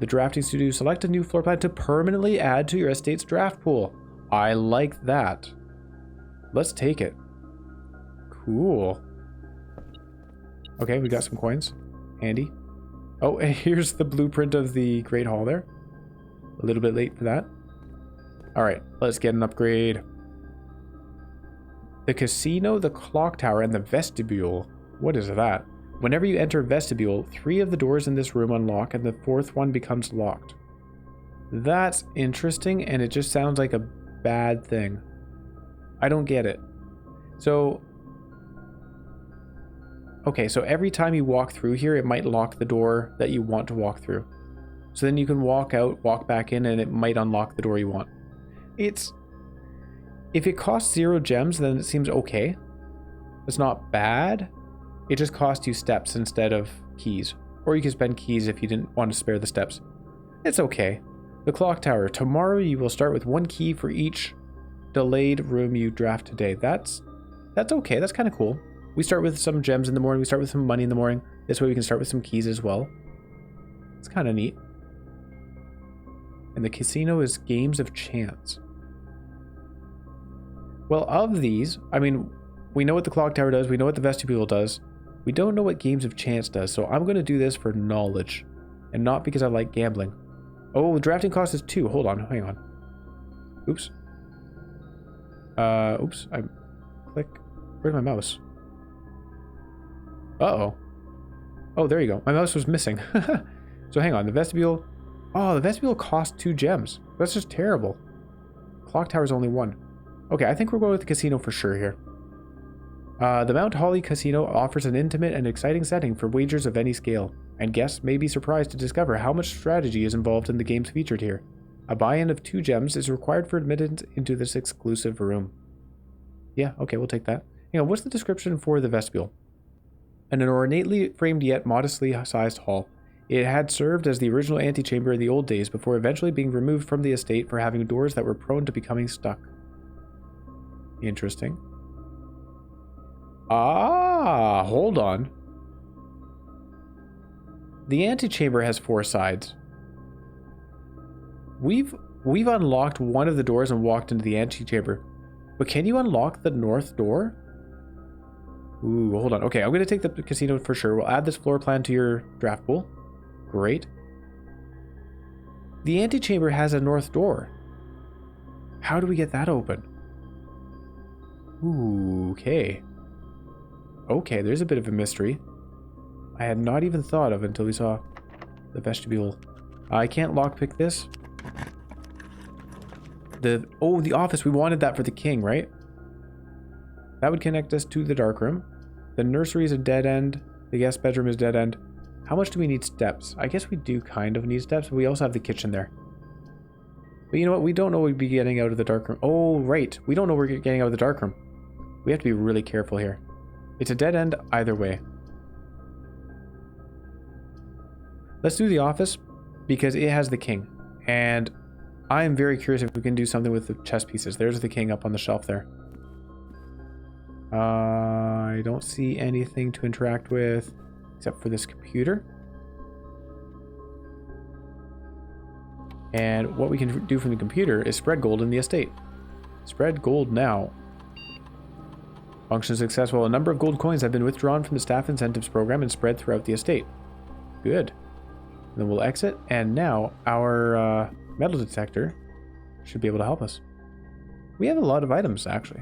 The drafting studio. Select a new floor plan to permanently add to your estate's draft pool. I like that. Let's take it. Cool. Okay, we got some coins. Handy. Oh, and here's the blueprint of the Great Hall there. A little bit late for that. Alright, let's get an upgrade. The casino, the clock tower, and the vestibule. What is that? Whenever you enter vestibule, 3 of the doors in this room unlock and the 4th one becomes locked. That's interesting, and it just sounds like a bad thing. I don't get it. So... okay, so every time you walk through here, it might lock the door that you want to walk through. So then you can walk out, walk back in, and it might unlock the door you want. It's... if it costs 0 gems, then it seems okay. It's not bad. It just costs you steps instead of keys. Or you can spend keys if you didn't want to spare the steps. It's okay. The clock tower. Tomorrow you will start with 1 key for each delayed room you draft today. That's okay. That's kind of cool. We start with some gems in the morning. We start with some money in the morning. This way we can start with some keys as well. It's kind of neat. And the casino is games of chance. Well, of these, I mean, we know what the clock tower does. We know what the vestibule does. We don't know what games of chance does. So I'm going to do this for knowledge. And not because I like gambling. Oh, the drafting cost is 2. Hold on. Hang on. Oops. Oops. I click. Where's my mouse? Uh-oh. Oh, there you go. My mouse was missing. So hang on. The vestibule. Oh, the vestibule costs 2 gems. That's just terrible. Clock tower is only 1. Okay, I think we're going with the casino for sure here. The Mount Holly Casino offers an intimate and exciting setting for wagers of any scale, and guests may be surprised to discover how much strategy is involved in the games featured here. A buy-in of 2 gems is required for admittance into this exclusive room. Yeah, okay, we'll take that. Hang on, what's the description for the vestibule? An ornately framed yet modestly sized hall. It had served as the original antechamber in the old days before eventually being removed from the estate for having doors that were prone to becoming stuck. Interesting. Ah, hold on. The antechamber has 4 sides. We've unlocked one of the doors and walked into the antechamber. But can you unlock the north door? Ooh, hold on. Okay, I'm going to take the casino for sure. We'll add this floor plan to your draft pool. Great. The antechamber has a north door. How do we get that open? Ooh, okay. Okay, there's a bit of a mystery. I had not even thought of until we saw the vestibule. I can't lockpick this. The office. We wanted that for the king, right? That would connect us to the dark room. The nursery is a dead end. The guest bedroom is dead end. How much do we need steps? I guess we do kind of need steps, but we also have the kitchen there. But you know what? We don't know what we'd be getting out of the dark room. Oh, right. We don't know what we're getting out of the dark room. We have to be really careful here. It's a dead end either way. Let's do the office because it has the king. And I am very curious if we can do something with the chess pieces. There's the king up on the shelf there. I don't see anything to interact with except for this computer. And what we can do from the computer is spread gold in the estate. Spread gold now. Function successful. A number of gold coins have been withdrawn from the staff incentives program and spread throughout the estate. Good. And then we'll exit, and now our metal detector should be able to help us. We have a lot of items, actually.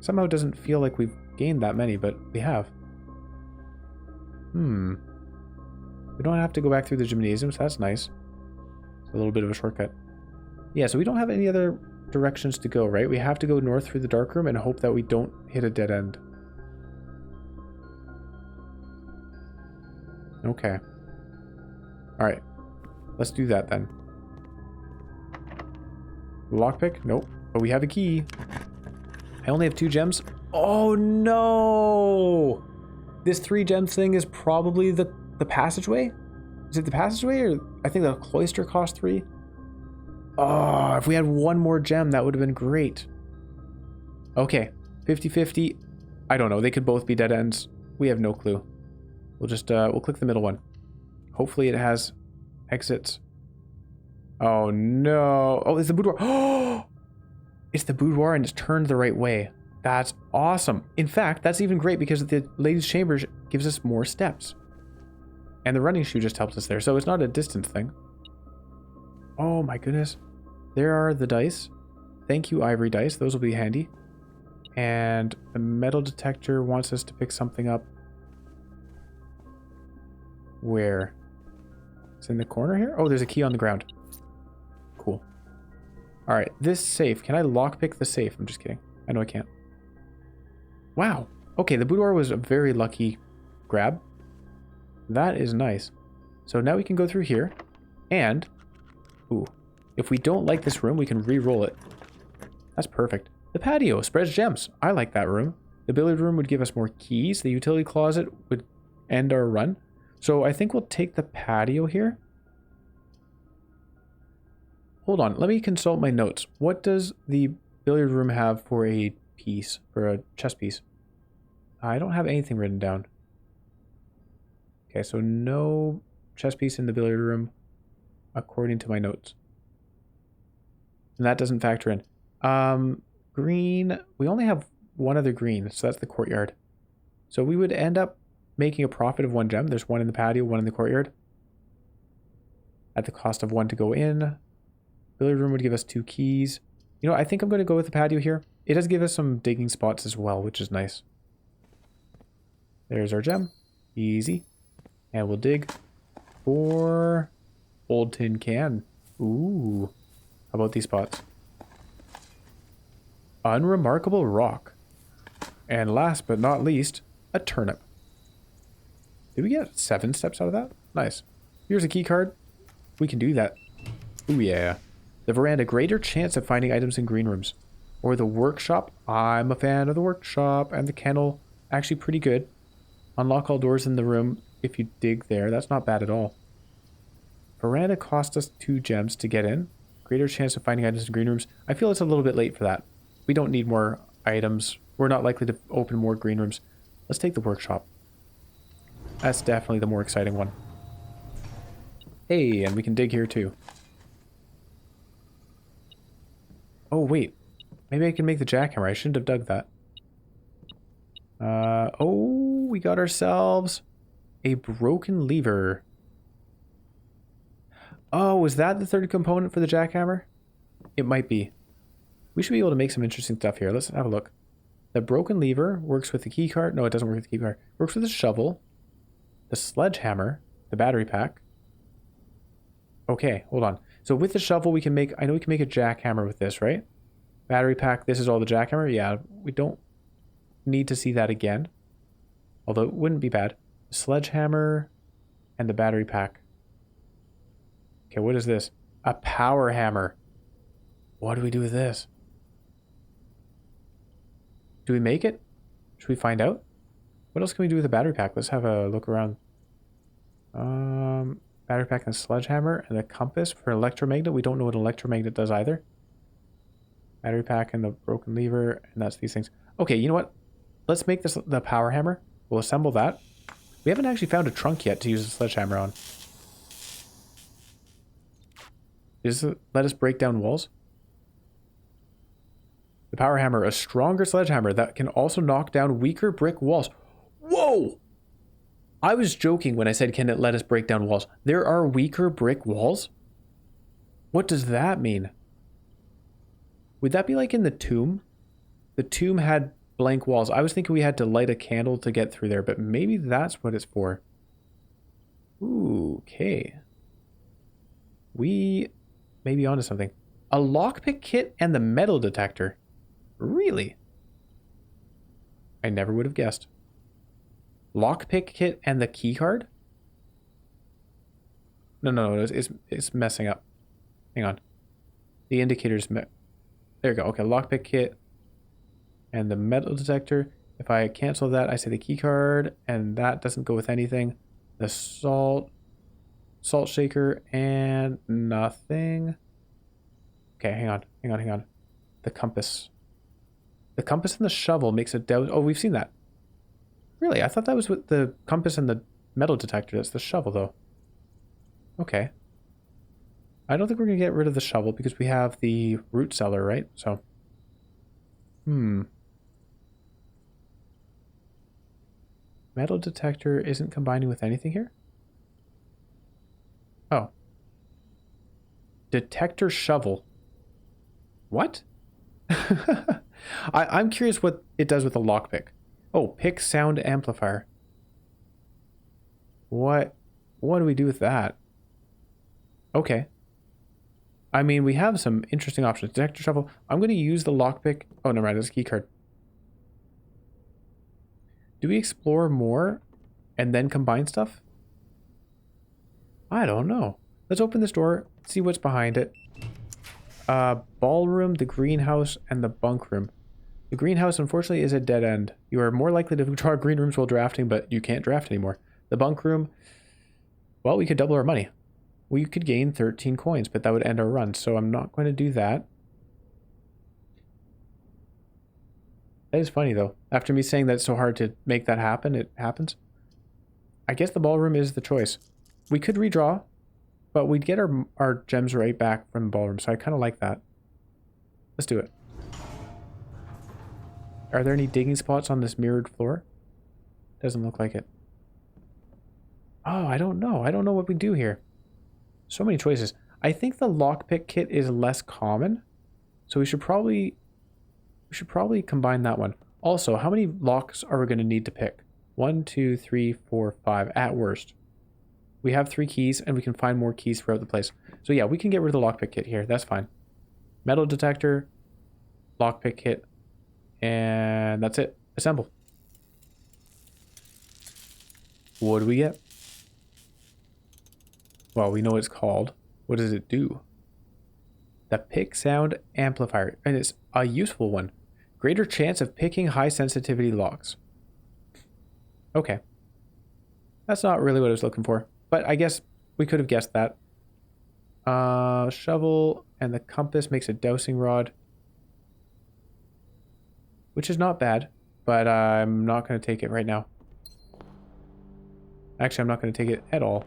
Somehow it doesn't feel like we've gained that many, but we have. We don't have to go back through the gymnasium, so that's nice. It's a little bit of a shortcut. Yeah, so we don't have any other directions to go, right? We have to go north through the dark room and hope that we don't hit a dead end. Okay. Alright. Let's do that then. Lockpick? Nope. But we have a key. I only have 2 gems. Oh no! This 3 gems thing is probably the passageway? Is it the passageway, or I think the cloister cost 3? Oh, if we had 1 more gem, that would have been great. Okay, 50-50. I don't know. They could both be dead ends. We have no clue. We'll just, we'll click the middle one. Hopefully it has exits. Oh no. Oh, it's the boudoir. Oh! It's the boudoir and it's turned the right way. That's awesome. In fact, that's even great because the ladies' chambers gives us more steps. And the running shoe just helps us there, so it's not a distance thing. Oh my goodness. There are the dice. Thank you, ivory dice. Those will be handy. And the metal detector wants us to pick something up. Where? It's in the corner here? Oh, there's a key on the ground. Cool. Alright, this safe. Can I lockpick the safe? I'm just kidding. I know I can't. Wow. Okay, the boudoir was a very lucky grab. That is nice. So now we can go through here. And, ooh, if we don't like this room, we can re-roll it. That's perfect. The patio spreads gems. I like that room. The billiard room would give us more keys. The utility closet would end our run. So I think we'll take the patio here. Hold on, let me consult my notes. What does the billiard room have for a piece, for a chess piece? I don't have anything written down. Okay, so no chess piece in the billiard room, according to my notes. And that doesn't factor in. Green, we only have 1 other green, so that's the courtyard. So we would end up making a profit of 1 gem. There's 1 in the patio, 1 in the courtyard. At the cost of 1 to go in. Billiard room would give us 2 keys. You know, I think I'm going to go with the patio here. It does give us some digging spots as well, which is nice. There's our gem. Easy. And we'll dig for old tin can. Ooh. How about these spots? Unremarkable rock. And last but not least, a turnip. Did we get 7 steps out of that? Nice. Here's a key card. We can do that. Ooh yeah. The veranda, greater chance of finding items in green rooms. Or the workshop. I'm a fan of the workshop. And the kennel, actually pretty good. Unlock all doors in the room if you dig there. That's not bad at all. Veranda cost us 2 gems to get in. Greater chance of finding items in green rooms. I feel it's a little bit late for that. We don't need more items. We're not likely to open more green rooms. Let's take the workshop. That's definitely the more exciting one. Hey, and we can dig here too. Oh, wait. Maybe I can make the jackhammer. I shouldn't have dug that. Oh, we got ourselves a broken lever. Oh, is that the 3rd component for the jackhammer? It might be. We should be able to make some interesting stuff here. Let's have a look. The broken lever works with the key card. No, it doesn't work with the key card. Works with the shovel, the sledgehammer, the battery pack. Okay, hold on. So with the shovel, we can make... I know we can make a jackhammer with this, right? Battery pack, this is all the jackhammer. Yeah, we don't need to see that again. Although it wouldn't be bad. The sledgehammer and the battery pack. Okay, what is this? A power hammer. What do we do with this? Do we make it? Should we find out? What else can we do with a battery pack? Let's have a look around. Battery pack and a sledgehammer and a compass for an electromagnet. We don't know what an electromagnet does either. Battery pack and the broken lever, and that's these things. Okay, you know what? Let's make this the power hammer. We'll assemble that. We haven't actually found a trunk yet to use the sledgehammer on. Does it let us break down walls? The power hammer, a stronger sledgehammer that can also knock down weaker brick walls. Whoa! I was joking when I said, can it let us break down walls? There are weaker brick walls? What does that mean? Would that be like in the tomb? The tomb had blank walls. I was thinking we had to light a candle to get through there, but maybe that's what it's for. Ooh, okay. We may be onto something. A lockpick kit and the metal detector. Really? I never would have guessed. Lockpick kit and the key card? No, it's messing up. Hang on. The indicator's there you go. Okay, lockpick kit and the metal detector. If I cancel that, I say the key card, and that doesn't go with anything. The salt shaker and nothing. Okay, hang on. The compass. The compass and the shovel makes a doubt. Oh, we've seen that. Really? I thought that was with the compass and the metal detector. That's the shovel, though. Okay. I don't think we're going to get rid of the shovel because we have the root cellar, right? So. Metal detector isn't combining with anything here? Oh. Detector shovel. What? I'm curious what it does with a lockpick. Oh, pick sound amplifier. What do we do with that? Okay. I mean, we have some interesting options. Detector shovel. I'm going to use the lockpick. Oh, no, right, it's a key card. Do we explore more and then combine stuff? I don't know. Let's open this door, see what's behind it. Ballroom, the greenhouse, and the bunk room. The greenhouse, unfortunately, is a dead end. You are more likely to draw green rooms while drafting, but you can't draft anymore. The bunk room, well, we could double our money. We could gain 13 coins, but that would end our run, so I'm not going to do that. That is funny, though. After me saying that it's so hard to make that happen, it happens. I guess the ballroom is the choice. We could redraw, but we'd get our gems right back from the ballroom, so I kind of like that. Let's do it. Are there any digging spots on this mirrored floor? Doesn't look like it. Oh, I don't know. I don't know what we do here. So many choices. I think the lockpick kit is less common, so we should probably combine that one. Also, how many locks are we going to need to pick? 1, 2, 3, 4, 5 at worst. We have 3 keys, and we can find more keys throughout the place. So yeah, we can get rid of the lockpick kit here. That's fine. Metal detector, lockpick kit, and that's it. Assemble. What do we get? Well, we know what it's called. What does it do? The pick sound amplifier, and it's a useful one. Greater chance of picking high sensitivity locks. Okay. That's not really what I was looking for, but I guess we could have guessed that. Shovel and the compass makes a dowsing rod, which is not bad, but I'm not going to take it right now. Actually, I'm not going to take it at all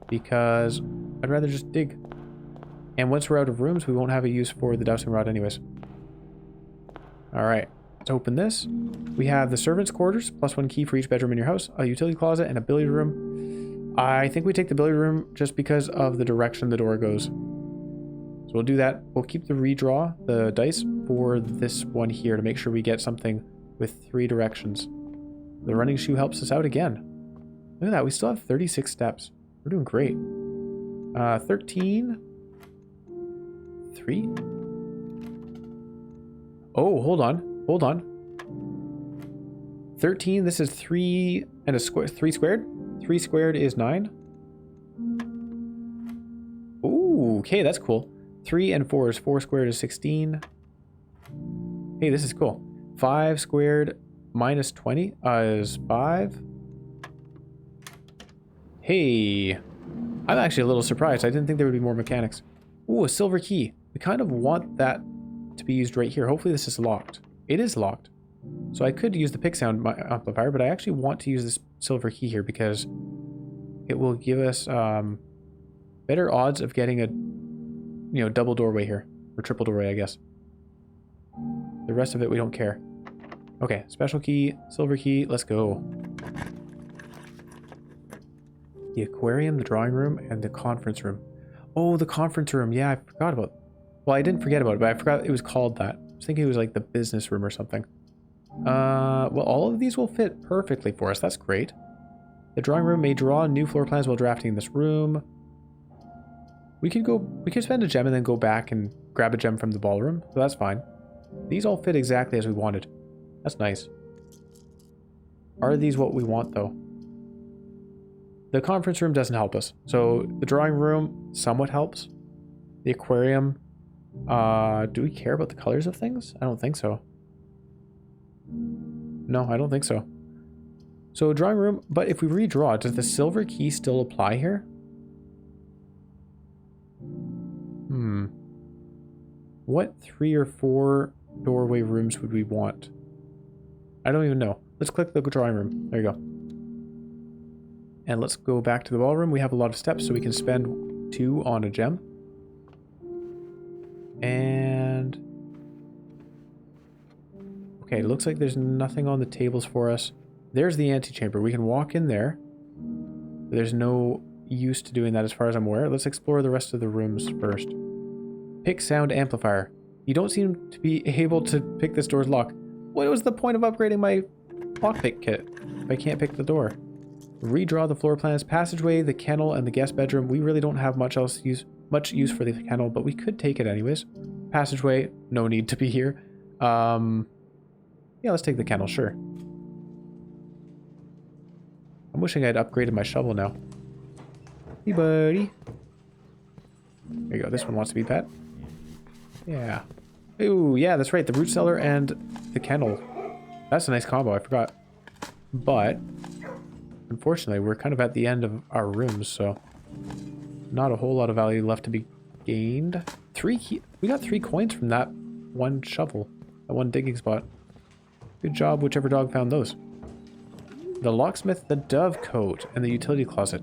because I'd rather just dig. And once we're out of rooms, we won't have a use for the dowsing rod anyways. All right, let's open this. We have the servants' quarters, +1 key for each bedroom in your house, a utility closet, and a billiard room. I think we take the billiard room just because of the direction the door goes. So we'll do that. We'll keep the redraw, the dice, for this one here to make sure we get something with 3 directions. The running shoe helps us out again. Look at that, we still have 36 steps. We're doing great. 13. 3. Oh, hold on. 13, this is 3 and a square. 3 squared? 3 squared is 9. Ooh, okay, that's cool. 3 and 4 is 4 squared is 16. Hey, this is cool. 5 squared minus 20 is 5. Hey, I'm actually a little surprised. I didn't think there would be more mechanics. Ooh, a silver key. We kind of want that to be used right here. Hopefully this is locked. It is locked. So I could use the pick sound amplifier, but I actually want to use this silver key here because it will give us better odds of getting a, double doorway here. Or triple doorway, I guess. The rest of it, we don't care. Okay, special key, silver key, let's go. The aquarium, the drawing room, and the conference room. Oh, the conference room. Yeah, I forgot about it. Well, I didn't forget about it, but I forgot it was called that. I was thinking it was like the business room or something. Well, all of these will fit perfectly for us. That's great. The drawing room may draw new floor plans while drafting this room. We could spend a gem and then go back and grab a gem from the ballroom. So that's fine. These all fit exactly as we wanted. That's nice. Are these what we want, though? The conference room doesn't help us. So the drawing room somewhat helps. The aquarium. Do we care about the colors of things? I don't think so. No, I don't think so. So drawing room, but if we redraw, does the silver key still apply here? What 3 or 4 doorway rooms would we want? I don't even know. Let's click the drawing room. There you go. And let's go back to the ballroom. We have a lot of steps, so we can spend 2 on a gem. And... okay, it looks like there's nothing on the tables for us. There's the antechamber. We can walk in there. There's no use to doing that as far as I'm aware. Let's explore the rest of the rooms first. Pick sound amplifier. You don't seem to be able to pick this door's lock. What was the point of upgrading my lockpick kit if I can't pick the door? Redraw the floor plans. Passageway, the kennel, and the guest bedroom. We really don't have much use for the kennel, but we could take it anyways. Passageway, no need to be here. Yeah, let's take the kennel, sure. I'm wishing I'd upgraded my shovel now. Hey, buddy. There you go. This one wants to be pet. Yeah. Ooh, yeah, that's right. The root cellar and the kennel. That's a nice combo. I forgot. But, unfortunately, we're kind of at the end of our rooms, so not a whole lot of value left to be gained. We got 3 coins from that one shovel, that one digging spot. Good job, whichever dog found those. The locksmith, the dovecote, and the utility closet.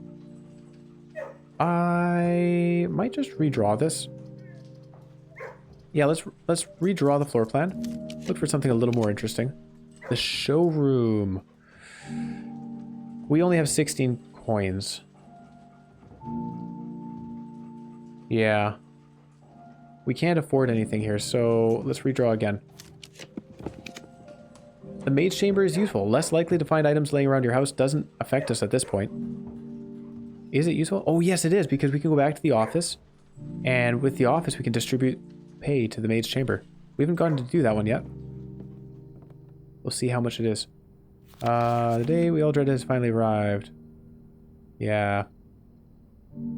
I might just redraw this. Yeah, let's redraw the floor plan. Look for something a little more interesting. The showroom. We only have 16 coins. Yeah. We can't afford anything here, so let's redraw again. The maid's chamber is useful. Less likely to find items laying around your house. Doesn't affect us at this point. Is it useful? Oh, yes, it is, because we can go back to the office. And with the office, we can distribute pay to the maid's chamber. We haven't gotten to do that one yet. We'll see how much it is. The day we all dreaded has finally arrived. Yeah.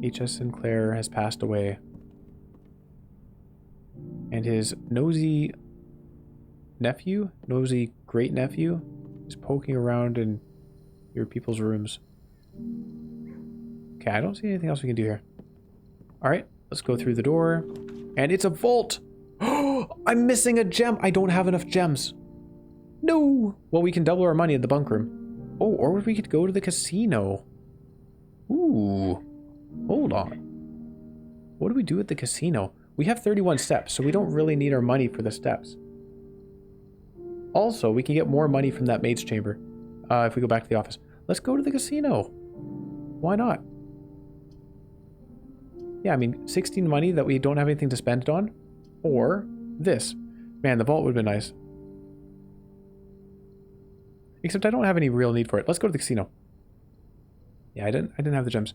H.S. Sinclair has passed away. And his nosy great-nephew, is poking around in your people's rooms. Okay, I don't see anything else we can do here. Alright, let's go through the door. And it's a vault! Oh, I'm missing a gem! I don't have enough gems. No! Well, we can double our money at the bunk room. Oh, or we could go to the casino. Ooh. Hold on. What do we do at the casino? We have 31 steps, so we don't really need our money for the steps. Also, we can get more money from that maid's chamber if we go back to the office. Let's go to the casino. Why not? Yeah, I mean, 16 money that we don't have anything to spend it on. Or this. Man, the vault would have been nice. Except I don't have any real need for it. Let's go to the casino. Yeah, I didn't have the gems.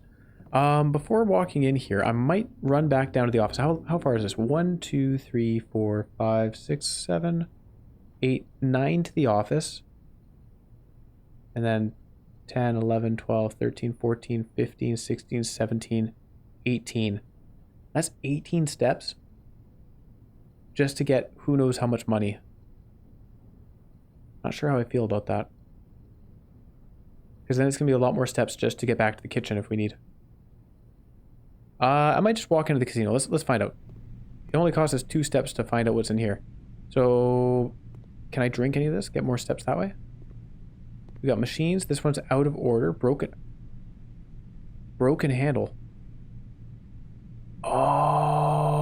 Before walking in here, I might run back down to the office. How far is this? 1, 2, 3, 4, 5, 6, 7, 8, 9 to the office. And then 10, 11, 12, 13, 14, 15, 16, 17, 18. That's 18 steps just to get who knows how much money. Not sure how I feel about that. Because then it's going to be a lot more steps just to get back to the kitchen if we need. I might just walk into the casino. Let's find out. It only costs us 2 steps to find out what's in here. So, can I drink any of this? Get more steps that way? We got machines. This one's out of order. Broken handle. Oh.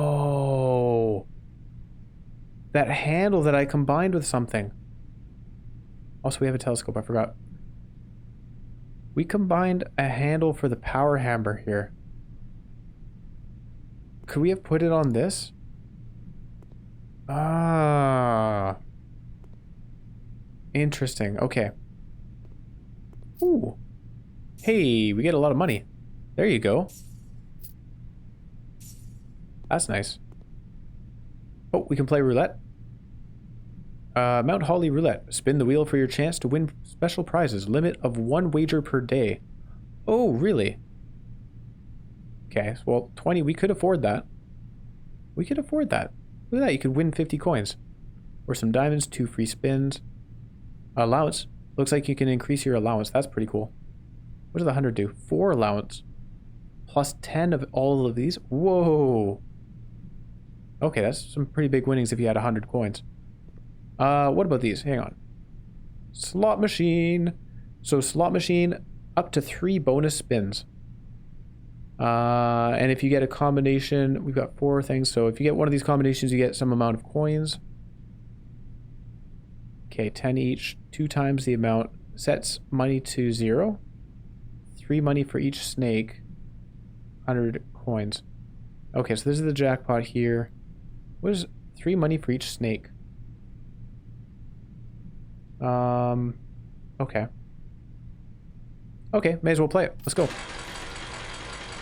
That handle that I combined with something. Also, we have a telescope. I forgot. We combined a handle for the power hammer here. Could we have put it on this? Ah. Interesting. Okay. Ooh. Hey, we get a lot of money. There you go. That's nice. Oh, we can play roulette. Mount Holly Roulette. Spin the wheel for your chance to win special prizes. Limit of 1 wager per day. Oh, really? Okay, well, 20. We could afford that. We could afford that. Look at that. You could win 50 coins. Or some diamonds, 2 free spins. Allowance. Looks like you can increase your allowance. That's pretty cool. What does the 100 do? 4 allowance. Plus 10 of all of these. Whoa. Okay, that's some pretty big winnings if you had 100 coins. What about these? Hang on. Slot machine. So slot machine, up to 3 bonus spins. And if you get a combination, we've got 4 things. So if you get one of these combinations, you get some amount of coins. Okay, 10 each. 2 times the amount. Sets money to 0. 3 money for each snake. 100 coins. Okay, so this is the jackpot here. What is 3 money for each snake? Okay. Okay, may as well play it. Let's go.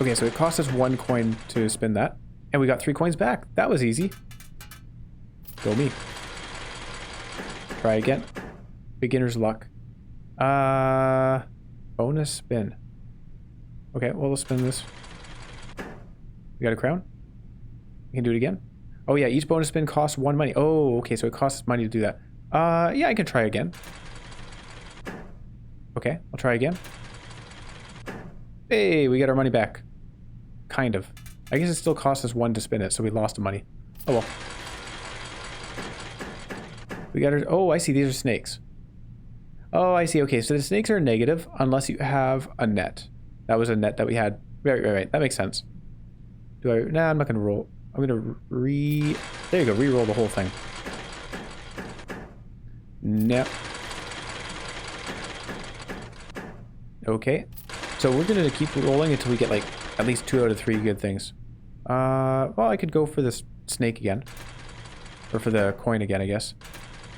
Okay, so it cost us 1 coin to spin that. And we got 3 coins back. That was easy. Go me. Try again. Beginner's luck. Bonus spin. Okay, well, let's spin this. We got a crown? We can do it again? Oh yeah, each bonus spin costs 1 money. Oh, okay, so it costs money to do that. Yeah, I can try again. Okay, I'll try again. Hey, we get our money back. Kind of. I guess it still costs us 1 to spin it, so we lost the money. Oh well. We got our... Oh, I see, these are snakes. Oh, I see. Okay, so the snakes are negative unless you have a net. That was a net that we had. Right. That makes sense. Do I... Nah, I'm not going to roll. I'm going to There you go, re-roll the whole thing. Nope. Okay. So we're going to keep rolling until we get, like, at least 2 out of 3 good things. Well, I could go for this snake again. Or for the coin again, I guess.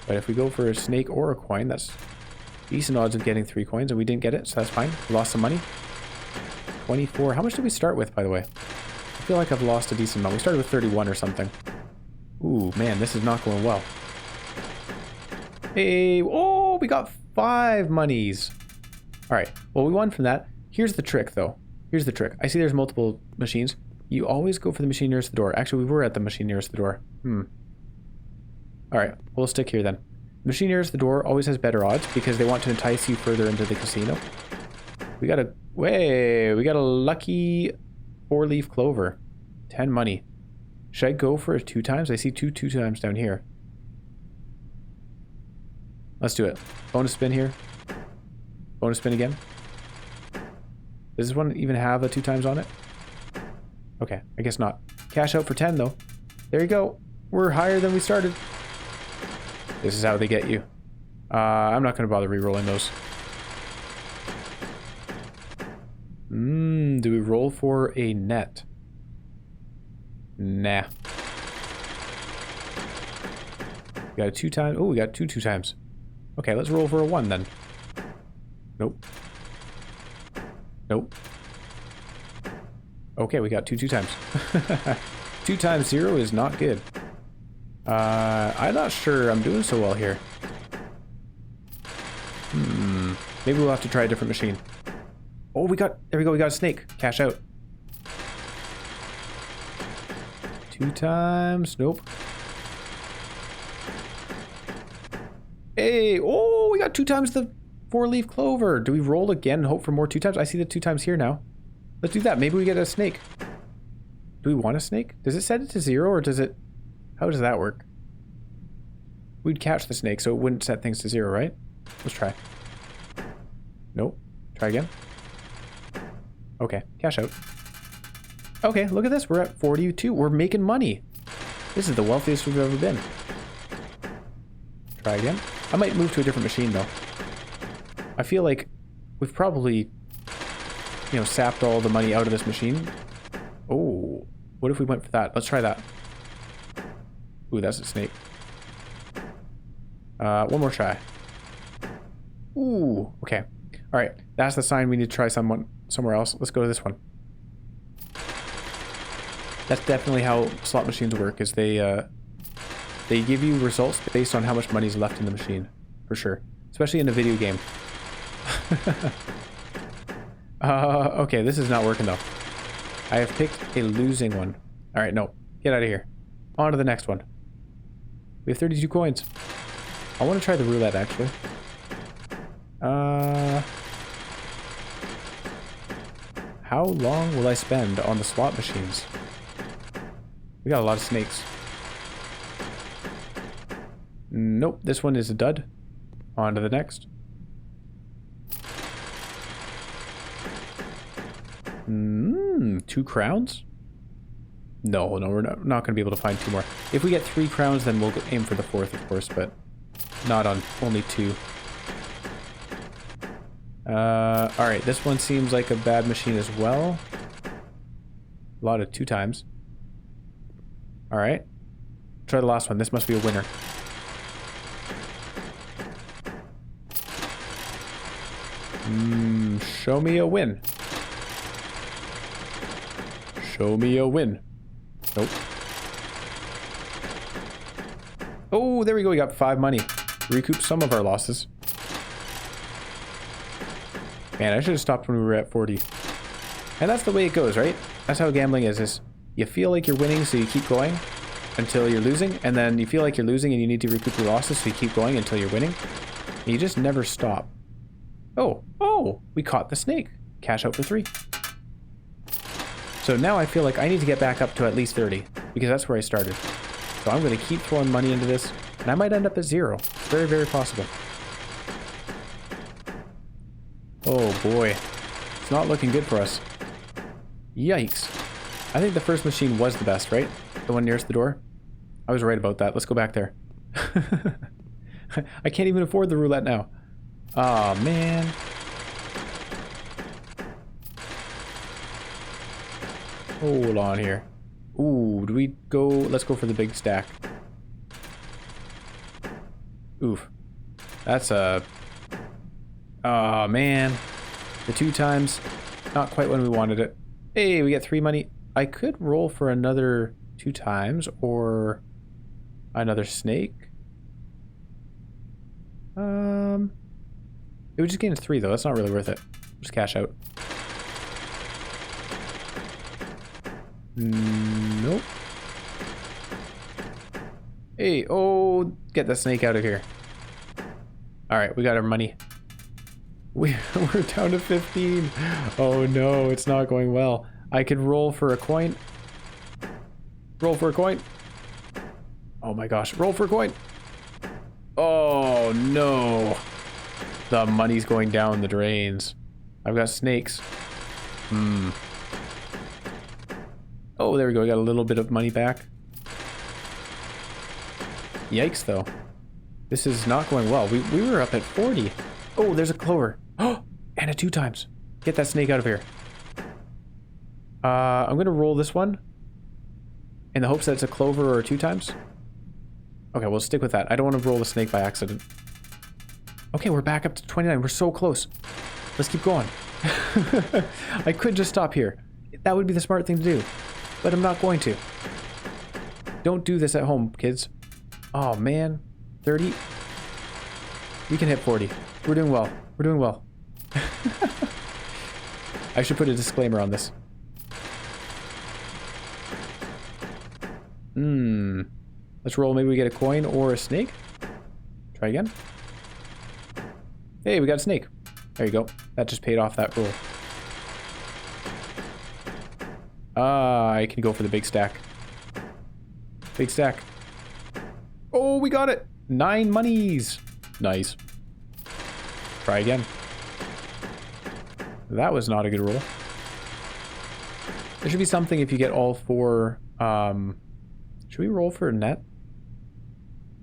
But if we go for a snake or a coin, that's decent odds of getting 3 coins, and we didn't get it, so that's fine. We lost some money. 24. How much did we start with, by the way? I feel like I've lost a decent amount. We started with 31 or something. Ooh, man, this is not going well. Hey, oh, we got 5 monies. All right, well, we won from that. Here's the trick, though. Here's the trick. I see there's multiple machines. You always go for the machine nearest the door. Actually, we were at the machine nearest the door. All right, we'll stick here then. The machine nearest the door always has better odds because they want to entice you further into the casino. We got a... Way, we got a lucky 4-leaf clover. 10 money. Should I go for it 2 times? I see 2 times down here. Let's do it. Bonus spin here. Bonus spin again. Does this one even have a 2 times on it? Okay, I guess not. Cash out for 10 though. There you go. We're higher than we started. This is how they get you. I'm not going to bother re-rolling those. Do we roll for a net? Nah. We got a 2 times. Oh, we got 2 times. Okay, let's roll for a 1 then. Nope. Nope. Okay, we got 2 times. 2 times 0 is not good. I'm not sure I'm doing so well here. Maybe we'll have to try a different machine. Oh, there we go, we got a snake. Cash out. 2 times, nope. Hey, oh! got 2 times the 4-leaf clover. Do we roll again and hope for more 2 times? I see the 2 times here now. Let's do that. Maybe we get a snake. Do we want a snake? Does it set it to 0 or does it... How does that work? We'd catch the snake so it wouldn't set things to 0, right? Let's try. Nope. Try again. Okay, cash out. Okay, look at this. We're at 42. We're making money. This is the wealthiest we've ever been. Try again. I might move to a different machine, though. I feel like we've probably, you know, sapped all the money out of this machine. Oh, what if we went for that? Let's try that. Ooh, that's a snake. One more try. Ooh, okay. All right, that's the sign we need to try somewhere else. Let's go to this one. That's definitely how slot machines work, is they give you results based on how much money is left in the machine, for sure. Especially in a video game. Okay, this is not working though. I have picked a losing one. All right, no, get out of here. On to the next one. We have 32 coins. I want to try the roulette, actually. How long will I spend on the slot machines? We got a lot of snakes. Nope, this one is a dud. On to the next. 2 crowns? No, we're not going to be able to find 2 more. If we get 3 crowns, then we'll aim for the 4th, of course, but not on only 2. Alright, this one seems like a bad machine as well. A lot of 2 times. Alright. Try the last one. This must be a winner. Show me a win. Show me a win. Nope. Oh, there we go. We got 5 money. Recouped some of our losses. Man, I should have stopped when we were at 40. And that's the way it goes, right? That's how gambling is you feel like you're winning, so you keep going until you're losing, and then you feel like you're losing and you need to recoup your losses, so you keep going until you're winning. And you just never stop. Oh, we caught the snake. Cash out for 3. So now I feel like I need to get back up to at least 30, because that's where I started. So I'm going to keep throwing money into this, and I might end up at 0. It's very, very possible. Oh boy. It's not looking good for us. Yikes. I think the first machine was the best, right? The one nearest the door? I was right about that. Let's go back there. I can't even afford the roulette now. Aw, man. Hold on here. Ooh, do we go... Let's go for the big stack. Oof. That's a... Aw, man. The 2 times. Not quite when we wanted it. Hey, we get 3 money. I could roll for another 2 times, or... another snake. It would just gain 3 though. That's not really worth it. Just cash out. Nope. Hey, oh, get the snake out of here. Alright, we got our money. We're down to 15. Oh no, it's not going well. I could roll for a coin. Roll for a coin. Oh my gosh, roll for a coin. Oh no. The money's going down the drains. I've got snakes. Oh, there we go. We got a little bit of money back. Yikes, though. This is not going well. We were up at 40. Oh, there's a clover. Oh, and a 2 times. Get that snake out of here. I'm going to roll this one in the hopes that it's a clover or 2 times. Okay, we'll stick with that. I don't want to roll the snake by accident. Okay, we're back up to 29. We're so close. Let's keep going. I could just stop here. That would be the smart thing to do. But I'm not going to. Don't do this at home, kids. Oh, man. 30. We can hit 40. We're doing well. We're doing well. I should put a disclaimer on this. Let's roll. Maybe we get a coin or a snake. Try again. Hey, we got a snake. There you go. That just paid off that roll. I can go for the big stack. Big stack. Oh, we got it. 9 monies. Nice. Try again. That was not a good roll. There should be something if you get all 4. Should we roll for a net?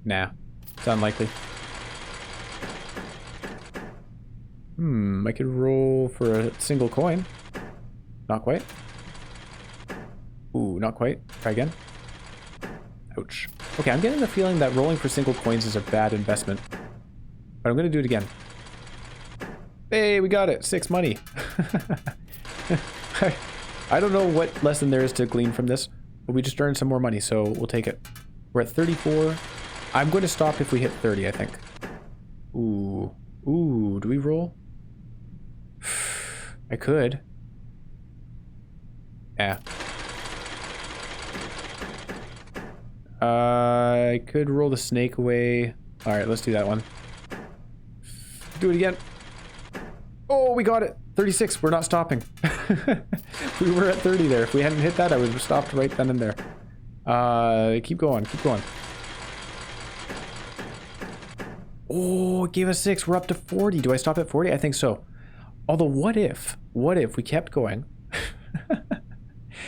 Nah. It's unlikely. I could roll for a single coin. Not quite. Ooh, not quite. Try again. Ouch. Okay, I'm getting the feeling that rolling for single coins is a bad investment. But I'm going to do it again. Hey, we got it. 6 money. I don't know what lesson there is to glean from this, but we just earned some more money, so we'll take it. We're at 34. I'm going to stop if we hit 30, I think. Ooh. Ooh, do we roll? I could. Yeah. I could roll the snake away. Alright, let's do that one. Do it again. Oh, we got it. 36. We're not stopping. We were at 30 there. If we hadn't hit that, I would have stopped right then and there. Keep going. Keep going. Oh, it gave us 6. We're up to 40. Do I stop at 40? I think so. Although, what if we kept going?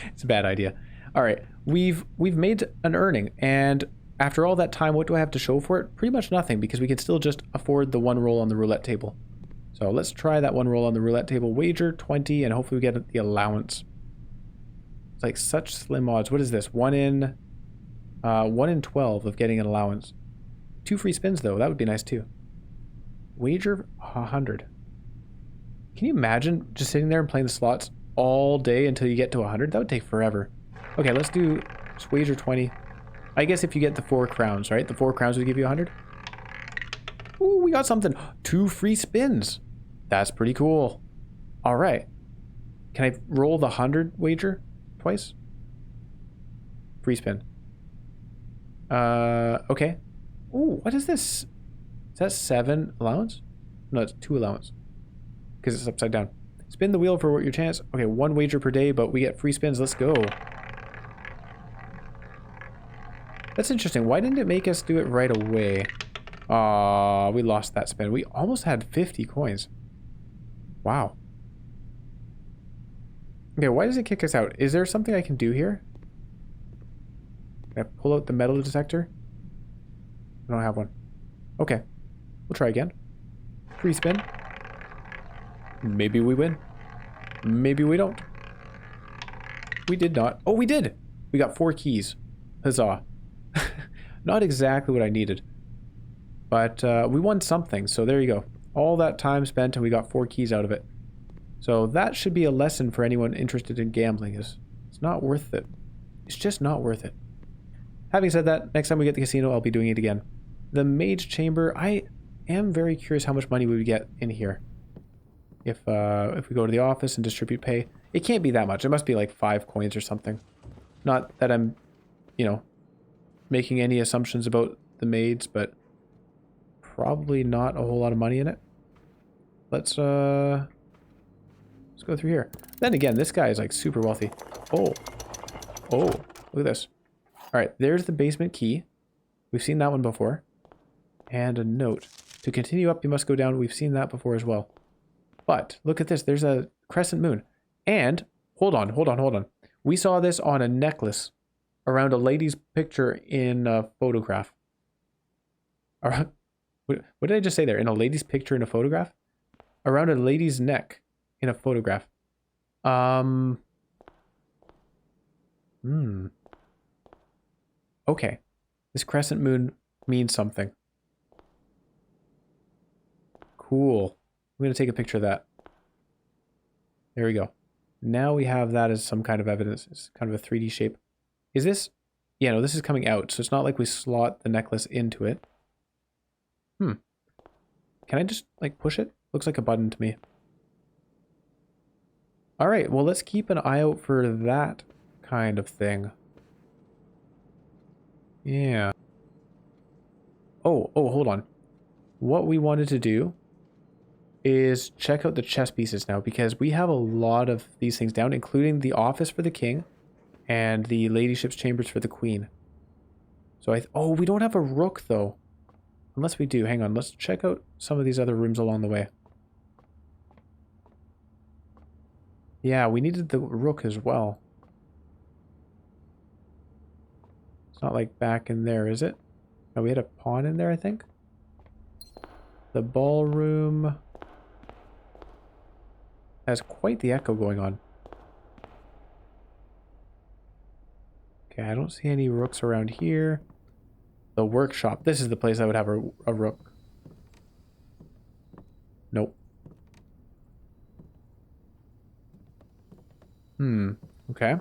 It's a bad idea. All right, we've made an earning, and after all that time, what do I have to show for it? Pretty much nothing, because we can still just afford the 1 roll on the roulette table. So let's try that 1 roll on the roulette table. Wager 20, and hopefully we get the allowance. It's like such slim odds. What is this? 1 in 12 of getting an allowance. 2 free spins though. That would be nice too. Wager 100. Can you imagine just sitting there and playing the slots all day until you get to 100? That would take forever. Okay, let's do just wager 20. I guess if you get the 4 crowns, right? The 4 crowns would give you 100. Ooh, we got something. 2 free spins. That's pretty cool. All right. Can I roll the 100 wager twice? Free spin. Okay. Ooh, what is this? Is that 7 allowance? No, it's 2 allowance. Because it's upside down. Spin the wheel for your chance. Okay, 1 wager per day, but we get free spins. Let's go. That's interesting. Why didn't it make us do it right away? Aw, we lost that spin. We almost had 50 coins. Wow. Okay, why does it kick us out? Is there something I can do here? Can I pull out the metal detector? I don't have one. Okay. We'll try again. Free spin. Maybe we win. Maybe we don't. We did not. Oh, we did! We got 4 keys. Huzzah. Not exactly what I needed. But we won something, so there you go. All that time spent and we got 4 keys out of it. So that should be a lesson for anyone interested in gambling. It's not worth it. It's just not worth it. Having said that, next time we get to the casino, I'll be doing it again. The Mage Chamber, I am very curious how much money we would get in here. If we go to the office and distribute pay. It can't be that much. It must be like 5 coins or something. Not that I'm, you know, making any assumptions about the maids, but probably not a whole lot of money in it. Let's go through here. Then again, this guy is like super wealthy. Oh, look at this. All right, there's the basement key. We've seen that one before. And a note. To continue up, you must go down. We've seen that before as well. But look at this. There's a crescent moon. And hold on. We saw this on a necklace around a lady's picture in a photograph. What did I just say there? In a lady's picture in a photograph? Around a lady's neck in a photograph. Okay. This crescent moon means something. Cool. I'm going to take a picture of that. There we go. Now we have that as some kind of evidence. It's kind of a 3D shape. Is this? Yeah, no, this is coming out. So it's not like we slot the necklace into it. Can I just, like, push it? Looks like a button to me. All right, well, let's keep an eye out for that kind of thing. Yeah. Oh, hold on. What we wanted to do is check out the chess pieces now, because we have a lot of these things down, including the office for the king and the ladyship's chambers for the queen. So oh, we don't have a rook though. Unless we do. Hang on, let's check out some of these other rooms along the way. Yeah, we needed the rook as well. It's not like back in there, is it? No, we had a pawn in there, I think. The ballroom has quite the echo going on. Okay, I don't see any rooks around here. The workshop. This is the place I would have a rook. Nope. Okay.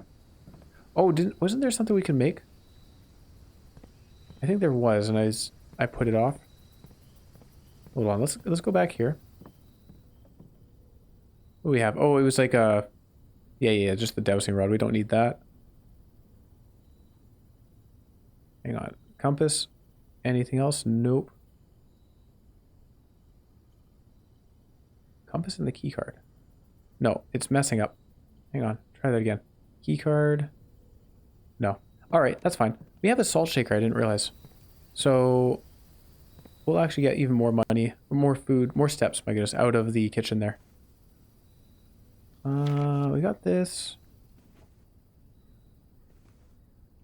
Oh, wasn't there something we could make? I think there was, and I put it off. Hold on, let's go back here. What do we have? Oh, it was like a... Yeah, just the dowsing rod. We don't need that. Hang on. Compass. Anything else? Nope. Compass and the key card. No, it's messing up. Hang on. Try that again. Key card. No. Alright, that's fine. We have a salt shaker, I didn't realize. So we'll actually get even more money, more food, more steps, my goodness, out of the kitchen there. We got this.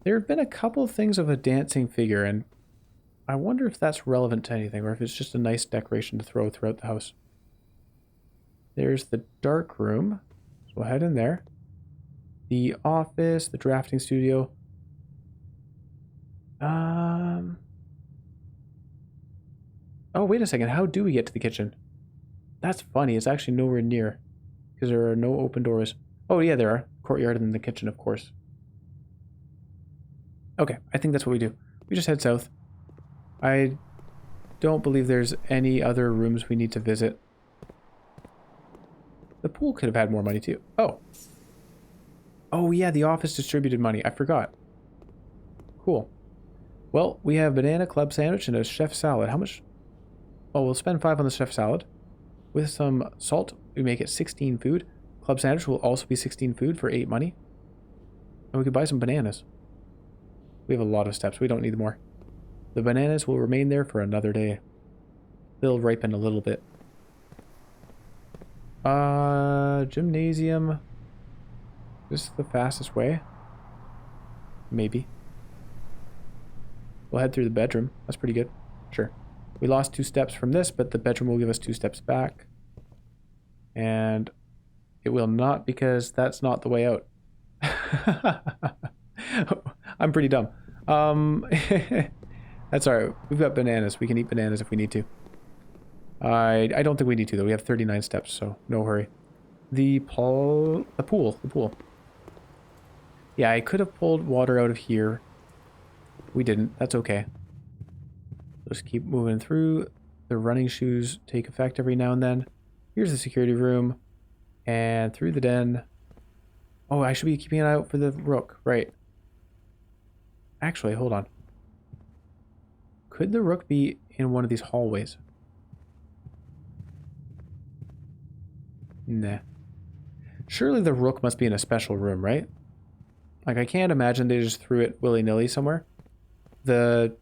There have been a couple things of a dancing figure, and I wonder if that's relevant to anything, or if it's just a nice decoration to throw throughout the house. There's the dark room. So we'll head in there. The office, the drafting studio. Oh, wait a second. How do we get to the kitchen? That's funny. It's actually nowhere near, because there are no open doors. Oh, yeah, there are. Courtyard and the kitchen, of course. Okay, I think that's what we do. We just head south. I don't believe there's any other rooms we need to visit. The pool could have had more money, too. Oh. Oh, yeah, the office distributed money. I forgot. Cool. Well, we have banana club sandwich and a chef salad. How much? Oh, we'll spend 5 on the chef salad. With some salt, we make it 16 food. Club sandwich will also be 16 food for 8 money. And we could buy some bananas. We have a lot of steps. We don't need more. The bananas will remain there for another day. They'll ripen a little bit. Gymnasium. This is the fastest way? Maybe. We'll head through the bedroom. That's pretty good. Sure. We lost 2 steps from this, but the bedroom will give us 2 steps back. And it will not, because that's not the way out. I'm pretty dumb. That's alright. We've got bananas. We can eat bananas if we need to. I don't think we need to, though. We have 39 steps, so no hurry. The pool. Yeah, I could have pulled water out of here. We didn't. That's okay. Just keep moving through. The running shoes take effect every now and then. Here's the security room. And through the den. Oh, I should be keeping an eye out for the rook. Right. Actually, hold on. Could the rook be in one of these hallways? Nah. Surely the rook must be in a special room, right? Like, I can't imagine they just threw it willy-nilly somewhere. The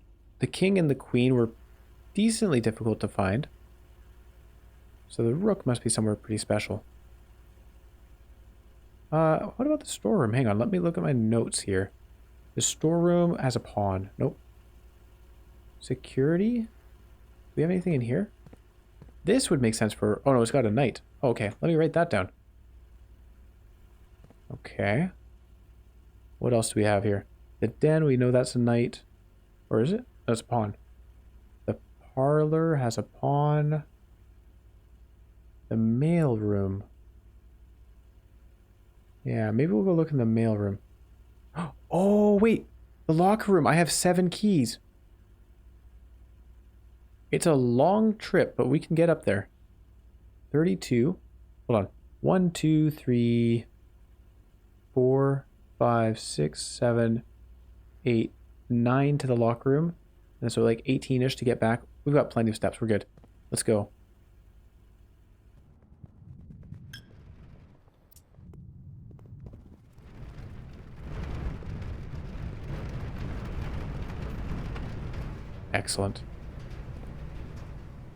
king and the queen were decently difficult to find. So the rook must be somewhere pretty special. What about the storeroom? Hang on, let me look at my notes here. The storeroom has a pawn. Nope. Security? Do we have anything in here? This would make sense for... Oh, no, it's got a knight. Oh, okay, let me write that down. Okay. What else do we have here? The den, we know that's a knight. Or is it? That's a pawn. The parlor has a pawn. The mail room. Yeah, maybe we'll go look in the mail room. Oh, wait. The locker room. I have 7 keys. It's a long trip, but we can get up there. 32. Hold on. 1, 2, 3, 4, 5, 6, 7, 8, 9 to the locker room. And so like 18-ish to get back. We've got plenty of steps. We're good. Let's go. Excellent.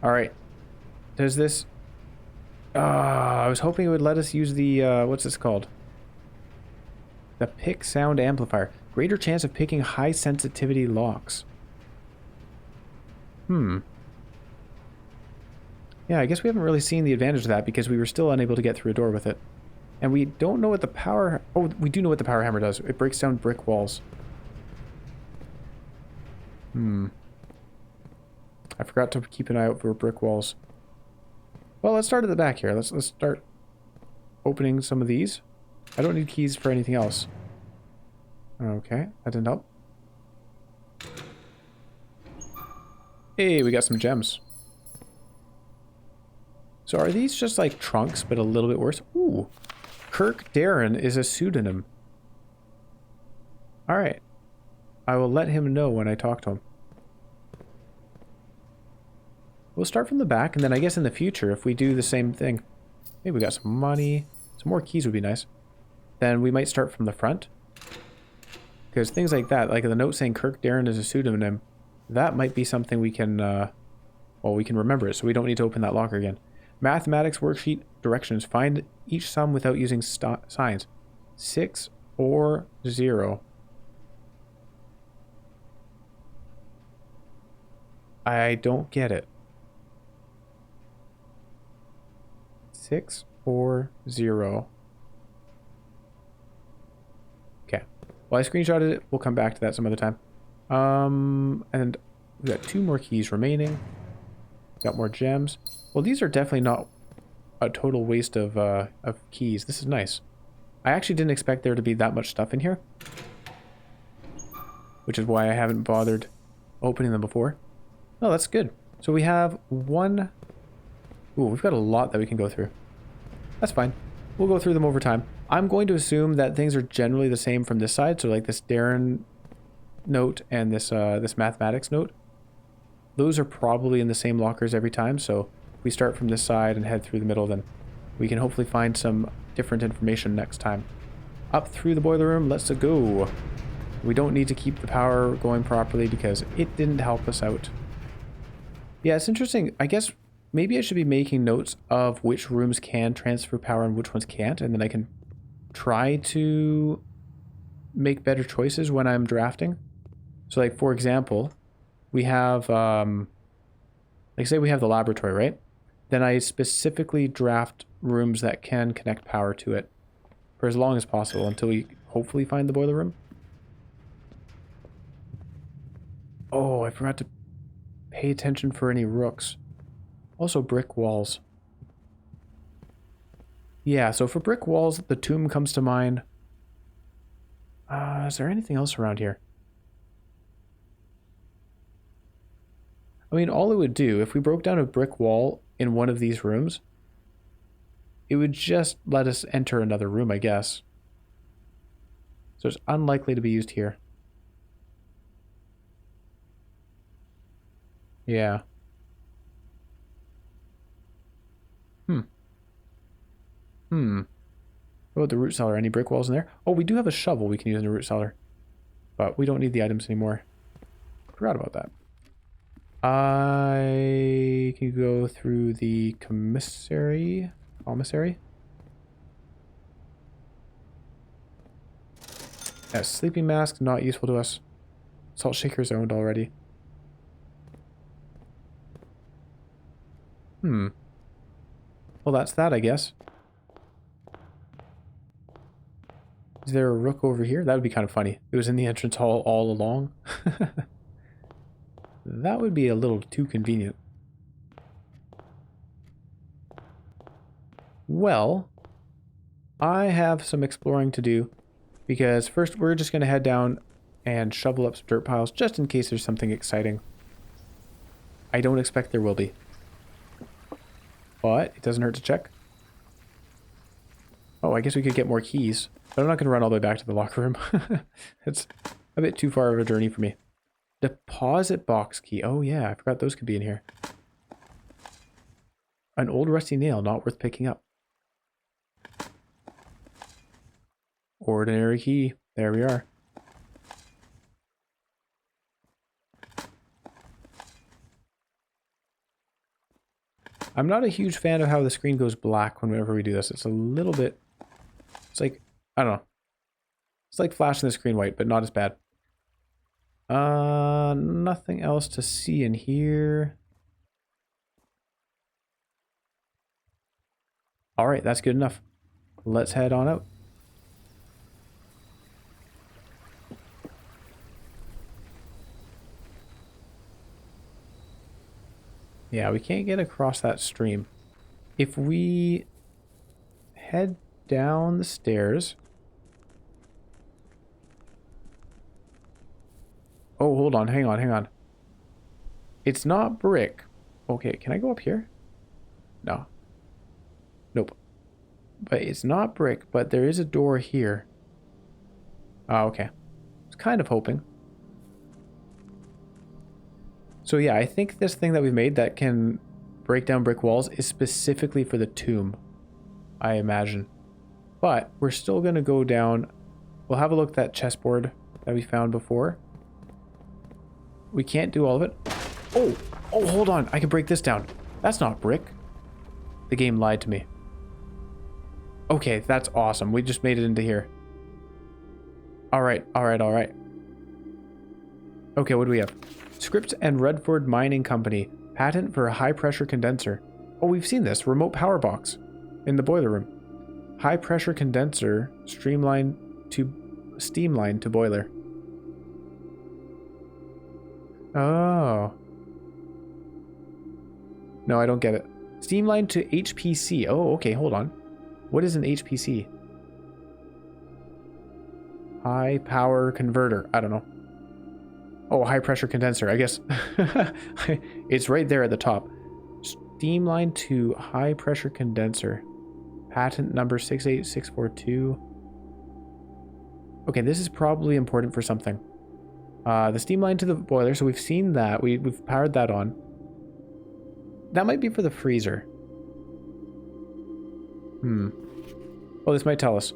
Alright. Does this... I was hoping it would let us use the, what's this called? The pick sound amplifier. Greater chance of picking high sensitivity locks. Hmm. Yeah, I guess we haven't really seen the advantage of that because we were still unable to get through a door with it. And we don't know what the power... Oh, we do know what the power hammer does. It breaks down brick walls. Hmm. I forgot to keep an eye out for brick walls. Well, let's start at the back here. Let's start opening some of these. I don't need keys for anything else. Okay, that didn't help. Hey, we got some gems. So are these just like trunks, but a little bit worse? Ooh. Kirk Darren is a pseudonym. Alright. I will let him know when I talk to him. We'll start from the back, and then I guess in the future, if we do the same thing... Maybe we got some money. Some more keys would be nice. Then we might start from the front. Because things like that, like the note saying Kirk Darren is a pseudonym, that might be something we can, well, we can remember it, so we don't need to open that locker again. Mathematics worksheet directions. Find each sum without using signs. 6 or 0. I don't get it. 6 or 0. Okay. Well, I screenshotted it. We'll come back to that some other time. And we've got 2 more keys remaining. Got more gems. Well, these are definitely not a total waste of keys. This is nice. I actually didn't expect there to be that much stuff in here, which is why I haven't bothered opening them before. Oh, that's good. So we have 1... Ooh, we've got a lot that we can go through. That's fine. We'll go through them over time. I'm going to assume that things are generally the same from this side. So like this Darren note and this this mathematics note. Those are probably in the same lockers every time. So if we start from this side and head through the middle, then we can hopefully find some different information next time. Up through the boiler room, let's go. We don't need to keep the power going properly because it didn't help us out. Yeah, it's interesting. I guess maybe I should be making notes of which rooms can transfer power and which ones can't, and then I can try to make better choices when I'm drafting. So like, for example, we have, like say we have the laboratory, right? Then I specifically draft rooms that can connect power to it for as long as possible until we hopefully find the boiler room. Oh, I forgot to pay attention for any rooks. Also brick walls. Yeah, so for brick walls, the tomb comes to mind. Is there anything else around here? I mean, all it would do, if we broke down a brick wall in one of these rooms, it would just let us enter another room, I guess. So it's unlikely to be used here. Yeah. What about the root cellar? Any brick walls in there? Oh, we do have a shovel we can use in the root cellar. But we don't need the items anymore. Forgot about that. I can go through the commissary. Yeah, sleeping mask, not useful to us. Salt shaker's owned already. Well, that's that, I guess. Is there a rook over here? That would be kind of funny. It was in the entrance hall all along. That would be a little too convenient. Well, I have some exploring to do, because first we're just going to head down and shovel up some dirt piles just in case there's something exciting. I don't expect there will be, but it doesn't hurt to check. Oh, I guess we could get more keys, but I'm not going to run all the way back to the locker room. It's a bit too far of a journey for me. Deposit box key. Oh yeah, I forgot those could be in here. An old rusty nail, not worth picking up. Ordinary key. There we are. I'm not a huge fan of how the screen goes black whenever we do this. It's a little bit... It's like... I don't know. It's like flashing the screen white, but not as bad. Nothing else to see in here. Alright, that's good enough. Let's head on out. Yeah, we can't get across that stream. If we head down the stairs... Oh, hold on, hang on. It's not brick. Okay, can I go up here? No. Nope. But it's not brick, but there is a door here. Oh, okay. I was kind of hoping. So yeah, I think this thing that we've made that can break down brick walls is specifically for the tomb, I imagine. But we're still going to go down. We'll have a look at that chessboard that we found before. We can't do all of it. Oh, hold on. I can break this down. That's not brick. The game lied to me. Okay, that's awesome. We just made it into here. All right. Okay, what do we have? Script and Redford Mining Company. Patent for a high-pressure condenser. Oh, we've seen this. Remote power box in the boiler room. High-pressure condenser, steam line to boiler. Oh. No, I don't get it. Steam line to HPC. Oh, okay, hold on. What is an HPC? High power converter. I don't know. Oh, high pressure condenser, I guess. It's right there at the top. Steam line to high pressure condenser. Patent number 68642. Okay, this is probably important for something. The steam line to the boiler, so we've seen that. We've powered that on. That might be for the freezer. Oh, this might tell us.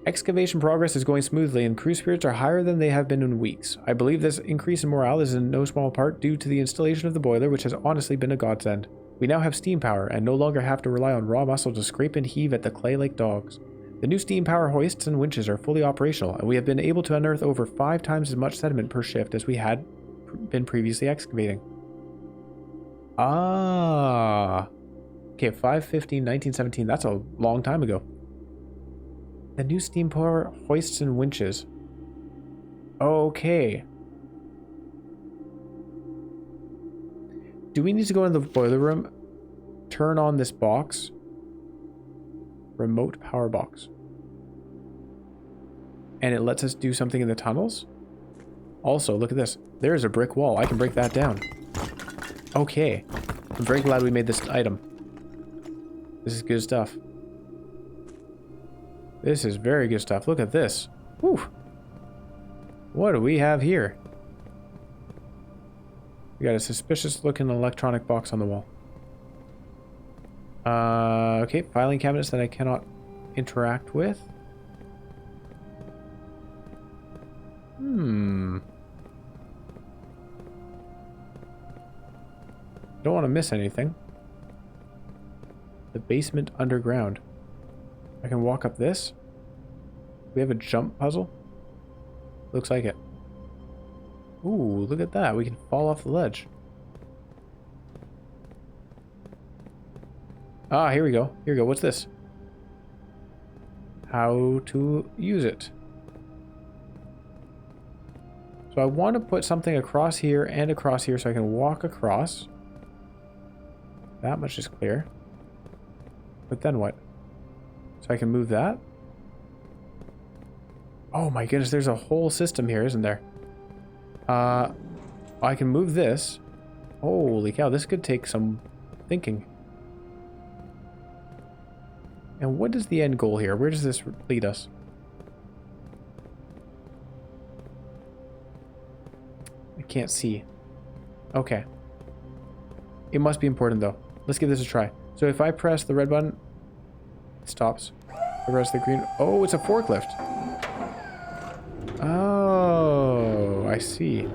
Excavation progress is going smoothly and crew spirits are higher than they have been in weeks. I believe this increase in morale is in no small part due to the installation of the boiler, which has honestly been a godsend. We now have steam power and no longer have to rely on raw muscle to scrape and heave at the clay like dogs. The new steam power hoists and winches are fully operational, and we have been able to unearth over 5 times as much sediment per shift as we had been previously excavating. Ah. Okay, 5/15/1917. That's a long time ago. The new steam power hoists and winches. Okay. Do we need to go in the boiler room? Turn on this box. Remote power box. And it lets us do something in the tunnels? Also, look at this. There's a brick wall. I can break that down. Okay. I'm very glad we made this item. This is good stuff. This is very good stuff. Look at this. Whew. What do we have here? We got a suspicious looking electronic box on the wall. Okay, filing cabinets that I cannot interact with. Don't want to miss anything. The basement underground. I can walk up this. We have a jump puzzle. Looks like it. Ooh, look at that. We can fall off the ledge. Ah, here we go. Here we go. What's this? How to use it. So I want to put something across here and across here so I can walk across. That much is clear. But then what? So I can move that? Oh my goodness, there's a whole system here, isn't there? I can move this. Holy cow, this could take some thinking. And what is the end goal here? Where does this lead us? I can't see. Okay. It must be important though. Let's give this a try. So if I press the red button, it stops. I press the green. Oh, it's a forklift. Oh, I see.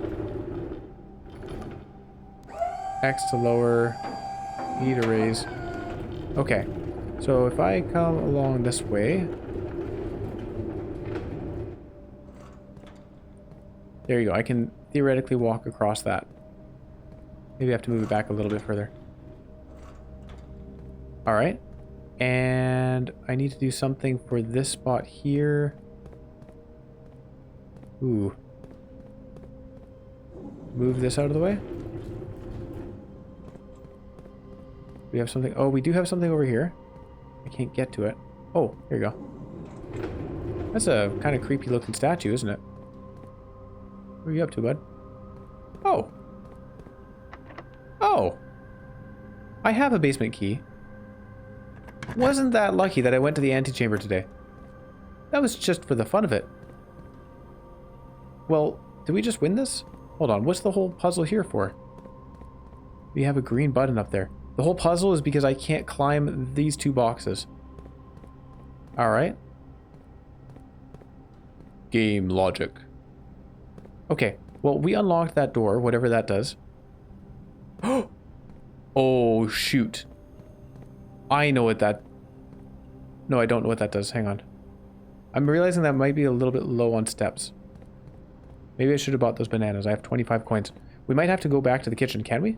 X to lower, E to raise. Okay. So if I come along this way... There you go. I can theoretically walk across that. Maybe I have to move it back a little bit further. Alright. And I need to do something for this spot here. Ooh. Move this out of the way. We have something. Oh, we do have something over here. I can't get to it. Oh, here you go. That's a kind of creepy looking statue, isn't it? What are you up to, bud? Oh. Oh. I have a basement key. Wasn't that lucky that I went to the antechamber today? That was just for the fun of it. Well, did we just win this? Hold on, what's the whole puzzle here for? We have a green button up there. The whole puzzle is because I can't climb these two boxes. Alright. Game logic. Okay, well, we unlocked that door, whatever that does. Oh, shoot. I know what that... No, I don't know what that does. Hang on. I'm realizing that might be a little bit low on steps. Maybe I should have bought those bananas. I have 25 coins. We might have to go back to the kitchen, can we?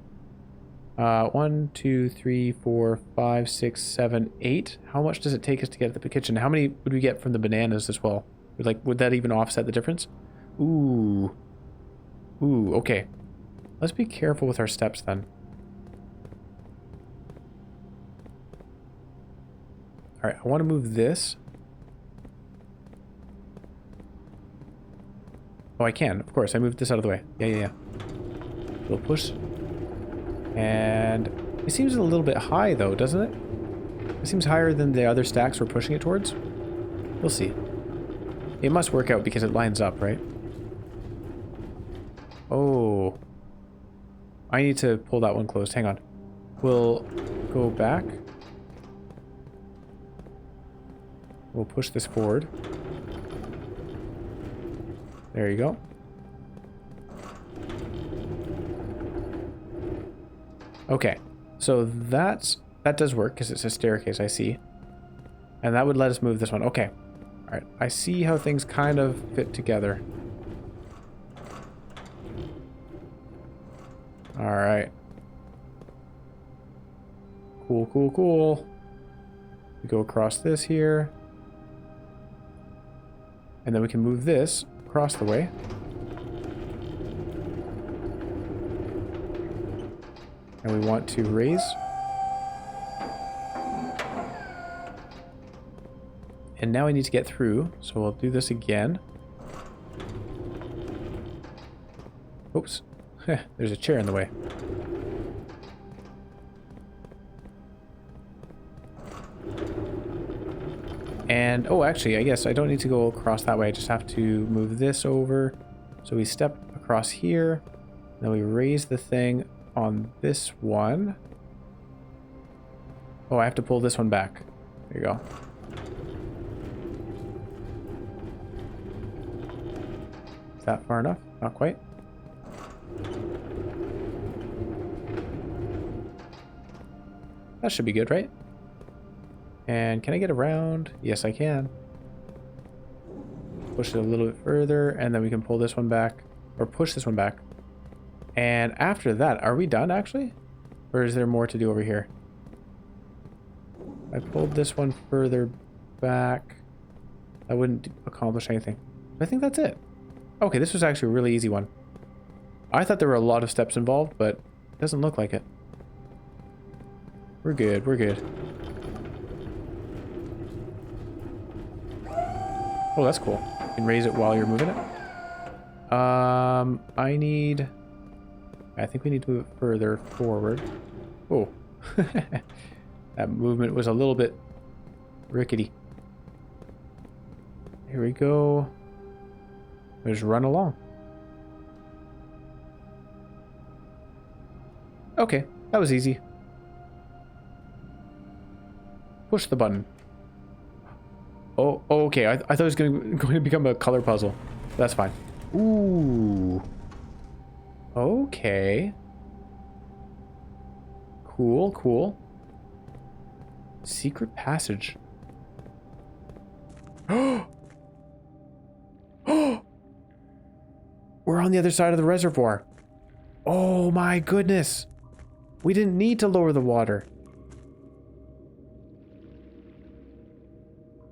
1, 2, 3, 4, 5, 6, 7, 8. How much does it take us to get to the kitchen? How many would we get from the bananas as well? Would that even offset the difference? Ooh. Ooh, okay. Let's be careful with our steps then. Alright, I want to move this. Oh, I can. Of course, I moved this out of the way. Yeah. We'll push. And it seems a little bit high, though, doesn't it? It seems higher than the other stacks we're pushing it towards. We'll see. It must work out because it lines up, right? Oh. I need to pull that one closed. Hang on. We'll go back. We'll push this forward. There you go. Okay. So that does work because it's a staircase, I see. And that would let us move this one. Okay. Alright. I see how things kind of fit together. Alright. Cool. We go across this here. And then we can move this across the way. And we want to raise. And now I need to get through, so we'll do this again. Oops. There's a chair in the way. And, oh, actually, I guess I don't need to go across that way. I just have to move this over. So we step across here. Then we raise the thing on this one. Oh, I have to pull this one back. There you go. Is that far enough? Not quite. That should be good, right? And can I get around? Yes, I can. Push it a little bit further, and then we can pull this one back, or push this one back. And after that, are we done, actually? Or is there more to do over here? I pulled this one further back. That wouldn't accomplish anything. I think that's it. Okay, this was actually a really easy one. I thought there were a lot of steps involved, but it doesn't look like it. We're good, we're good. Oh, that's cool. You can raise it while you're moving it. I think we need to move it further forward. Oh. That movement was a little bit rickety. Here we go. Just run along. Okay, that was easy. Push the button. Oh, okay. I thought it was going to become a color puzzle. That's fine. Ooh. Okay. Cool. Secret passage. We're on the other side of the reservoir. Oh my goodness. We didn't need to lower the water.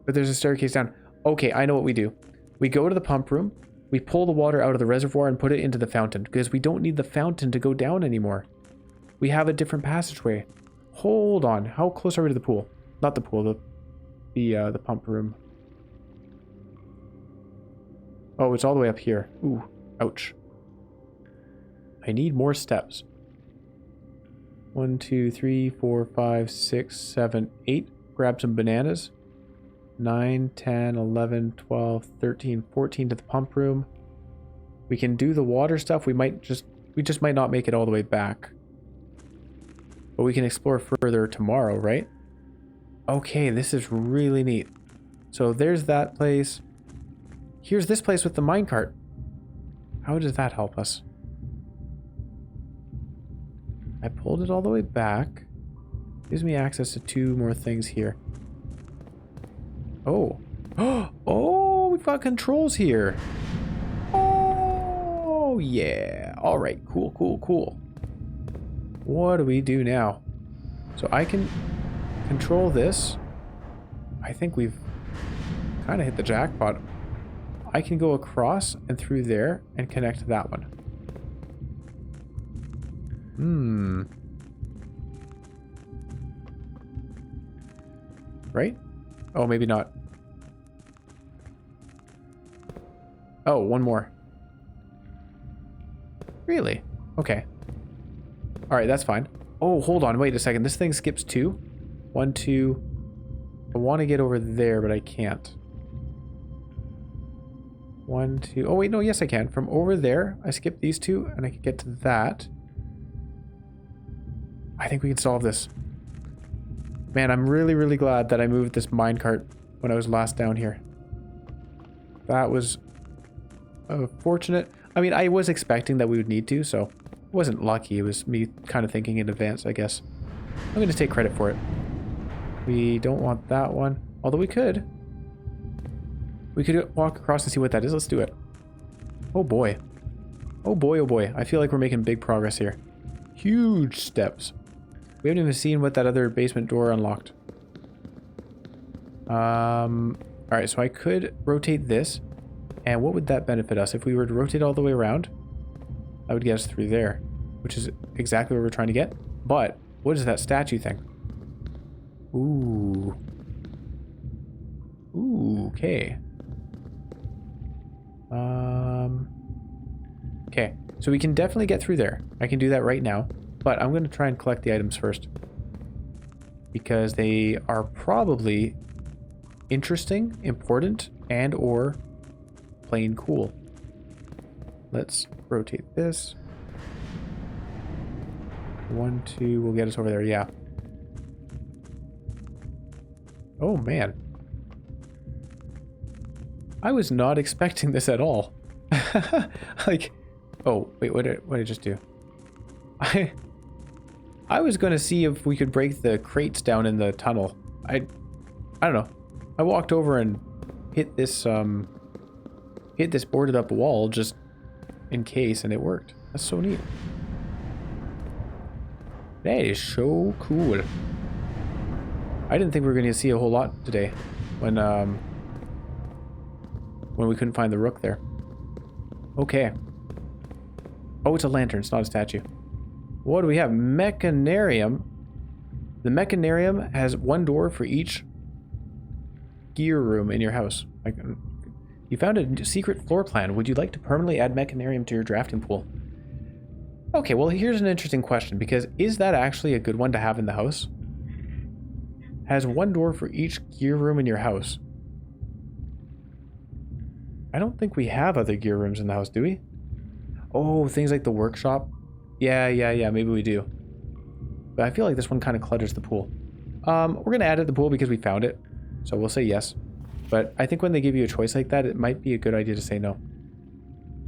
But there's a staircase down. Okay, I know what we do. We go to the pump room. We pull the water out of the reservoir and put it into the fountain because we don't need the fountain to go down anymore. We have a different passageway. Hold on. How close are we to the pool? Not the pool, the pump room. Oh, it's all the way up here. Ooh, ouch. I need more steps. 1, 2, 3, 4, 5, 6, 7, 8. Grab some bananas. 9, 10, 11, 12, 13, 14 to the pump room. We can do the water stuff. We just might not make it all the way back. But we can explore further tomorrow, right? Okay, this is really neat. So there's that place. Here's this place with the minecart. How does that help us? I pulled it all the way back. Gives me access to 2 more things here. Oh. Oh, we've got controls here. Oh, yeah. All right, cool, cool, cool. What do we do now? So I can control this. I think we've kind of hit the jackpot. I can go across and through there and connect to that one. Right? Oh, maybe not. Oh, one more. Really? Okay. All right, that's fine. Oh, hold on. Wait a second. This thing skips 2. 1, 2. I want to get over there, but I can't. 1, 2. Oh, wait. No, yes, I can. From over there, I skip these 2, and I can get to that. I think we can solve this. Man, I'm really, really glad that I moved this minecart when I was last down here. That was fortunate. I mean, I was expecting that we would need to, so it wasn't lucky. It was me kind of thinking in advance, I guess. I'm going to take credit for it. We don't want that one. Although we could. We could walk across and see what that is. Let's do it. Oh boy. Oh boy, oh boy. I feel like we're making big progress here. Huge steps. We haven't even seen what that other basement door unlocked. Alright, so I could rotate this. And what would that benefit us? If we were to rotate all the way around, that would get us through there. Which is exactly what we're trying to get. But, what is that statue thing? Ooh. Ooh, okay. Okay, so we can definitely get through there. I can do that right now. But I'm going to try and collect the items first. Because they are probably interesting, important, and or plain cool. Let's rotate this. 1, 2 will get us over there, yeah. Oh man. I was not expecting this at all. Like, oh, wait, what did I just do? I was going to see if we could break the crates down in the tunnel. I don't know. I walked over and hit this boarded up wall just in case, and it worked. That's so neat. That is so cool. I didn't think we were going to see a whole lot today when we couldn't find the rook there. Okay. Oh, it's a lantern. It's not a statue. What do we have? Mechanarium. The Mechanarium has 1 door for each gear room in your house. You found a secret floor plan. Would you like to permanently add Mechanarium to your drafting pool? Okay, well, here's an interesting question, because is that actually a good one to have in the house? Has 1 door for each gear room in your house. I don't think we have other gear rooms in the house, do we? Oh, things like the workshop. Yeah, maybe we do. But I feel like this one kind of clutters the pool. We're going to add it to the pool because we found it. So we'll say yes. But I think when they give you a choice like that, it might be a good idea to say no.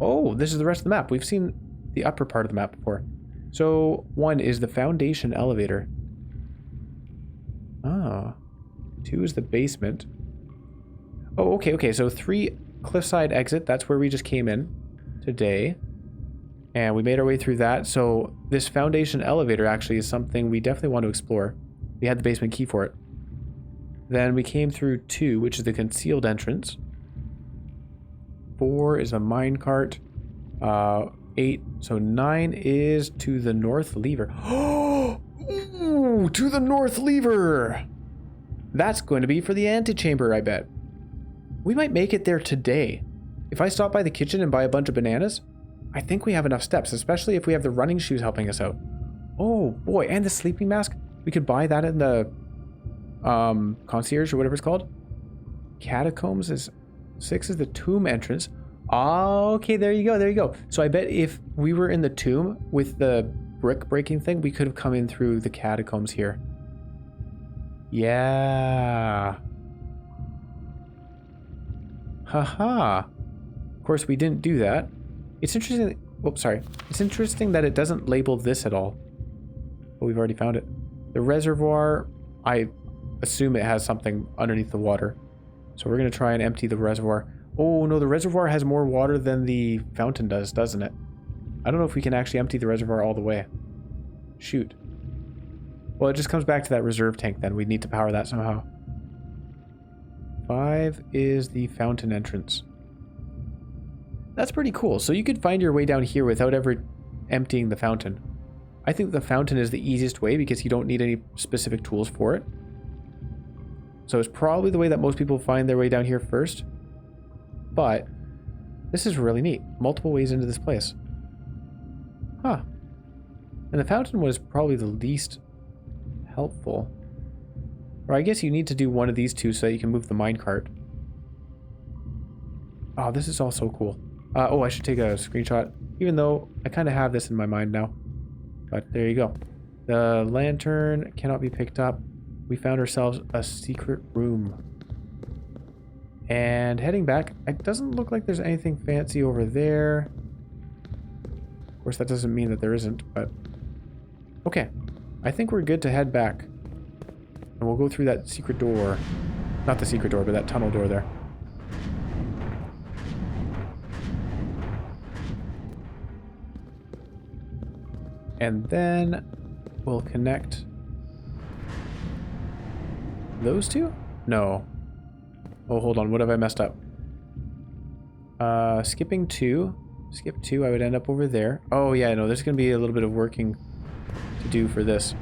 Oh, this is the rest of the map. We've seen the upper part of the map before. So 1 is the foundation elevator. Ah. 2 is the basement. Oh, okay, okay. So 3 cliffside exit. That's where we just came in today. And we made our way through that. So this foundation elevator actually is something we definitely want to explore. We had the basement key for it. Then we came through 2, which is the concealed entrance. 4 is a minecart. 8. So 9 is to the north lever. Oh, to the north lever. That's going to be for the antechamber, I bet. We might make it there today. If I stop by the kitchen and buy a bunch of bananas, I think we have enough steps, especially if we have the running shoes helping us out. Oh boy, and the sleeping mask. We could buy that in the concierge or whatever it's called. Catacombs is 6 is the tomb entrance. Oh, okay, there you go, there you go. So I bet if we were in the tomb with the brick breaking thing, we could have come in through the catacombs here. Yeah. Haha. Of course, we didn't do that. It's interesting. Oops, sorry. It's interesting that it doesn't label this at all. But we've already found it. The reservoir, I assume it has something underneath the water. So we're going to try and empty the reservoir. Oh, no, the reservoir has more water than the fountain does, doesn't it? I don't know if we can actually empty the reservoir all the way. Shoot. Well, it just comes back to that reserve tank then. We need to power that somehow. 5 is the fountain entrance. That's pretty cool. So you could find your way down here without ever emptying the fountain. I think the fountain is the easiest way because you don't need any specific tools for it. So it's probably the way that most people find their way down here first. But this is really neat. Multiple ways into this place. Huh. And the fountain was probably the least helpful. Or I guess you need to do one of these two so that you can move the minecart. Oh, this is all so cool. Oh, I should take a screenshot, even though I kind of have this in my mind now. But there you go. The lantern cannot be picked up. We found ourselves a secret room. And heading back, it doesn't look like there's anything fancy over there. Of course, that doesn't mean that there isn't, but... Okay. I think we're good to head back. And we'll go through that secret door. Not the secret door, but that tunnel door there. And then we'll connect those two? No. Oh, hold on. What have I messed up? Skipping 2. Skip 2, I would end up over there. Oh, yeah, no, there's going to be a little bit of working to do for this.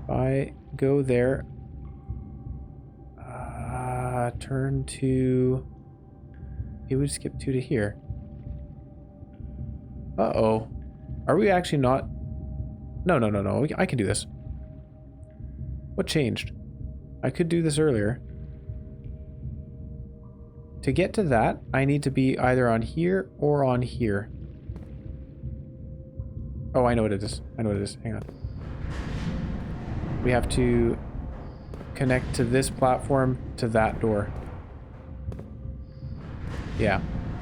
If I go there, turn to... It would skip 2 to here. Uh-oh. Are we actually not... No, no, no, no. I can do this. What changed? I could do this earlier. To get to that, I need to be either on here or on here. Oh, I know what it is. I know what it is. Hang on. We have to connect to this platform to that door. Yeah.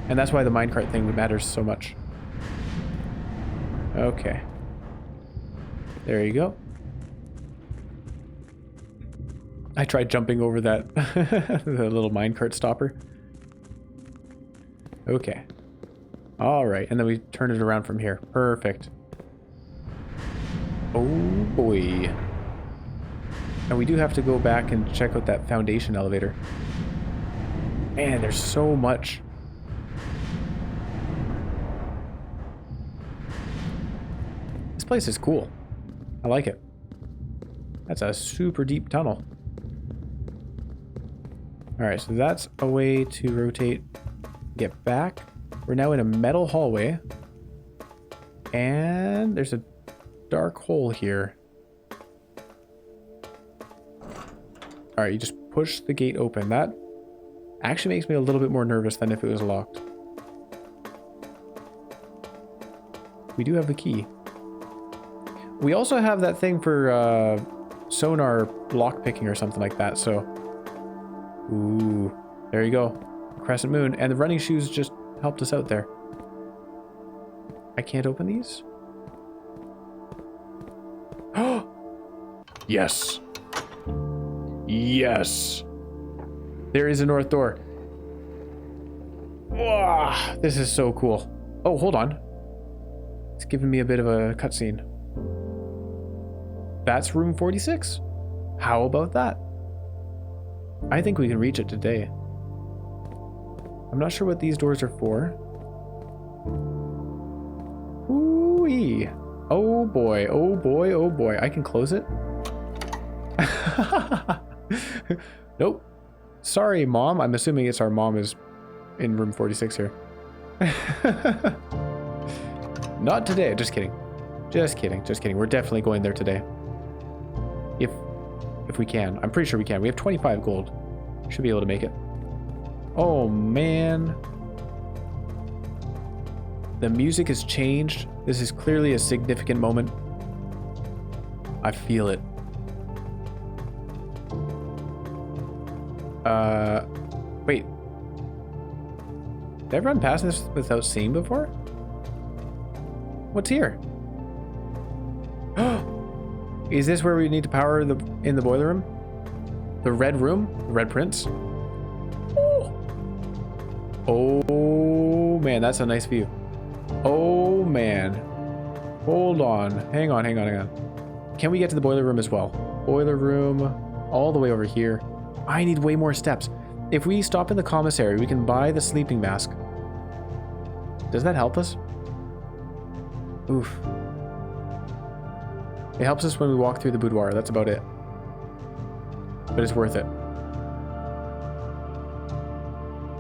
And that's why the minecart thing matters so much. Okay. There you go. I tried jumping over that the little minecart stopper. Okay. All right, and then we turn it around from here. Perfect. Oh boy. And we do have to go back and check out that foundation elevator. Man, there's so much. This place is cool. I like it. That's a super deep tunnel. Alright, so that's a way to rotate, get back. We're now in a metal hallway. And there's a dark hole here. Alright, you just push the gate open. That actually makes me a little bit more nervous than if it was locked. We do have the key. We also have that thing for sonar lockpicking or something like that, so... Ooh, there you go. Crescent moon. And the running shoes just helped us out there. I can't open these? Oh! Yes! Yes. There is a north door. Wow, this is so cool. Oh, hold on. It's giving me a bit of a cutscene. That's room 46. How about that? I think we can reach it today. I'm not sure what these doors are for. Ooh-wee. Oh boy, oh boy, oh boy. I can close it? Nope. Sorry, Mom. I'm assuming it's our mom is in room 46 here. Not today. Just kidding. Just kidding. Just kidding. We're definitely going there today. If we can. I'm pretty sure we can. We have 25 gold. Should be able to make it. Oh, man. The music has changed. This is clearly a significant moment. I feel it. Wait. Did I run past this without seeing before? What's here? Is this where we need to power in the boiler room? The red room? The red prince? Oh man, that's a nice view. Oh man. Hold on. Hang on. Can we get to the boiler room as well? Boiler room all the way over here. I need way more steps. If we stop in the commissary, we can buy the sleeping mask. Does that help us? Oof. It helps us when we walk through the boudoir. That's about it. But it's worth it.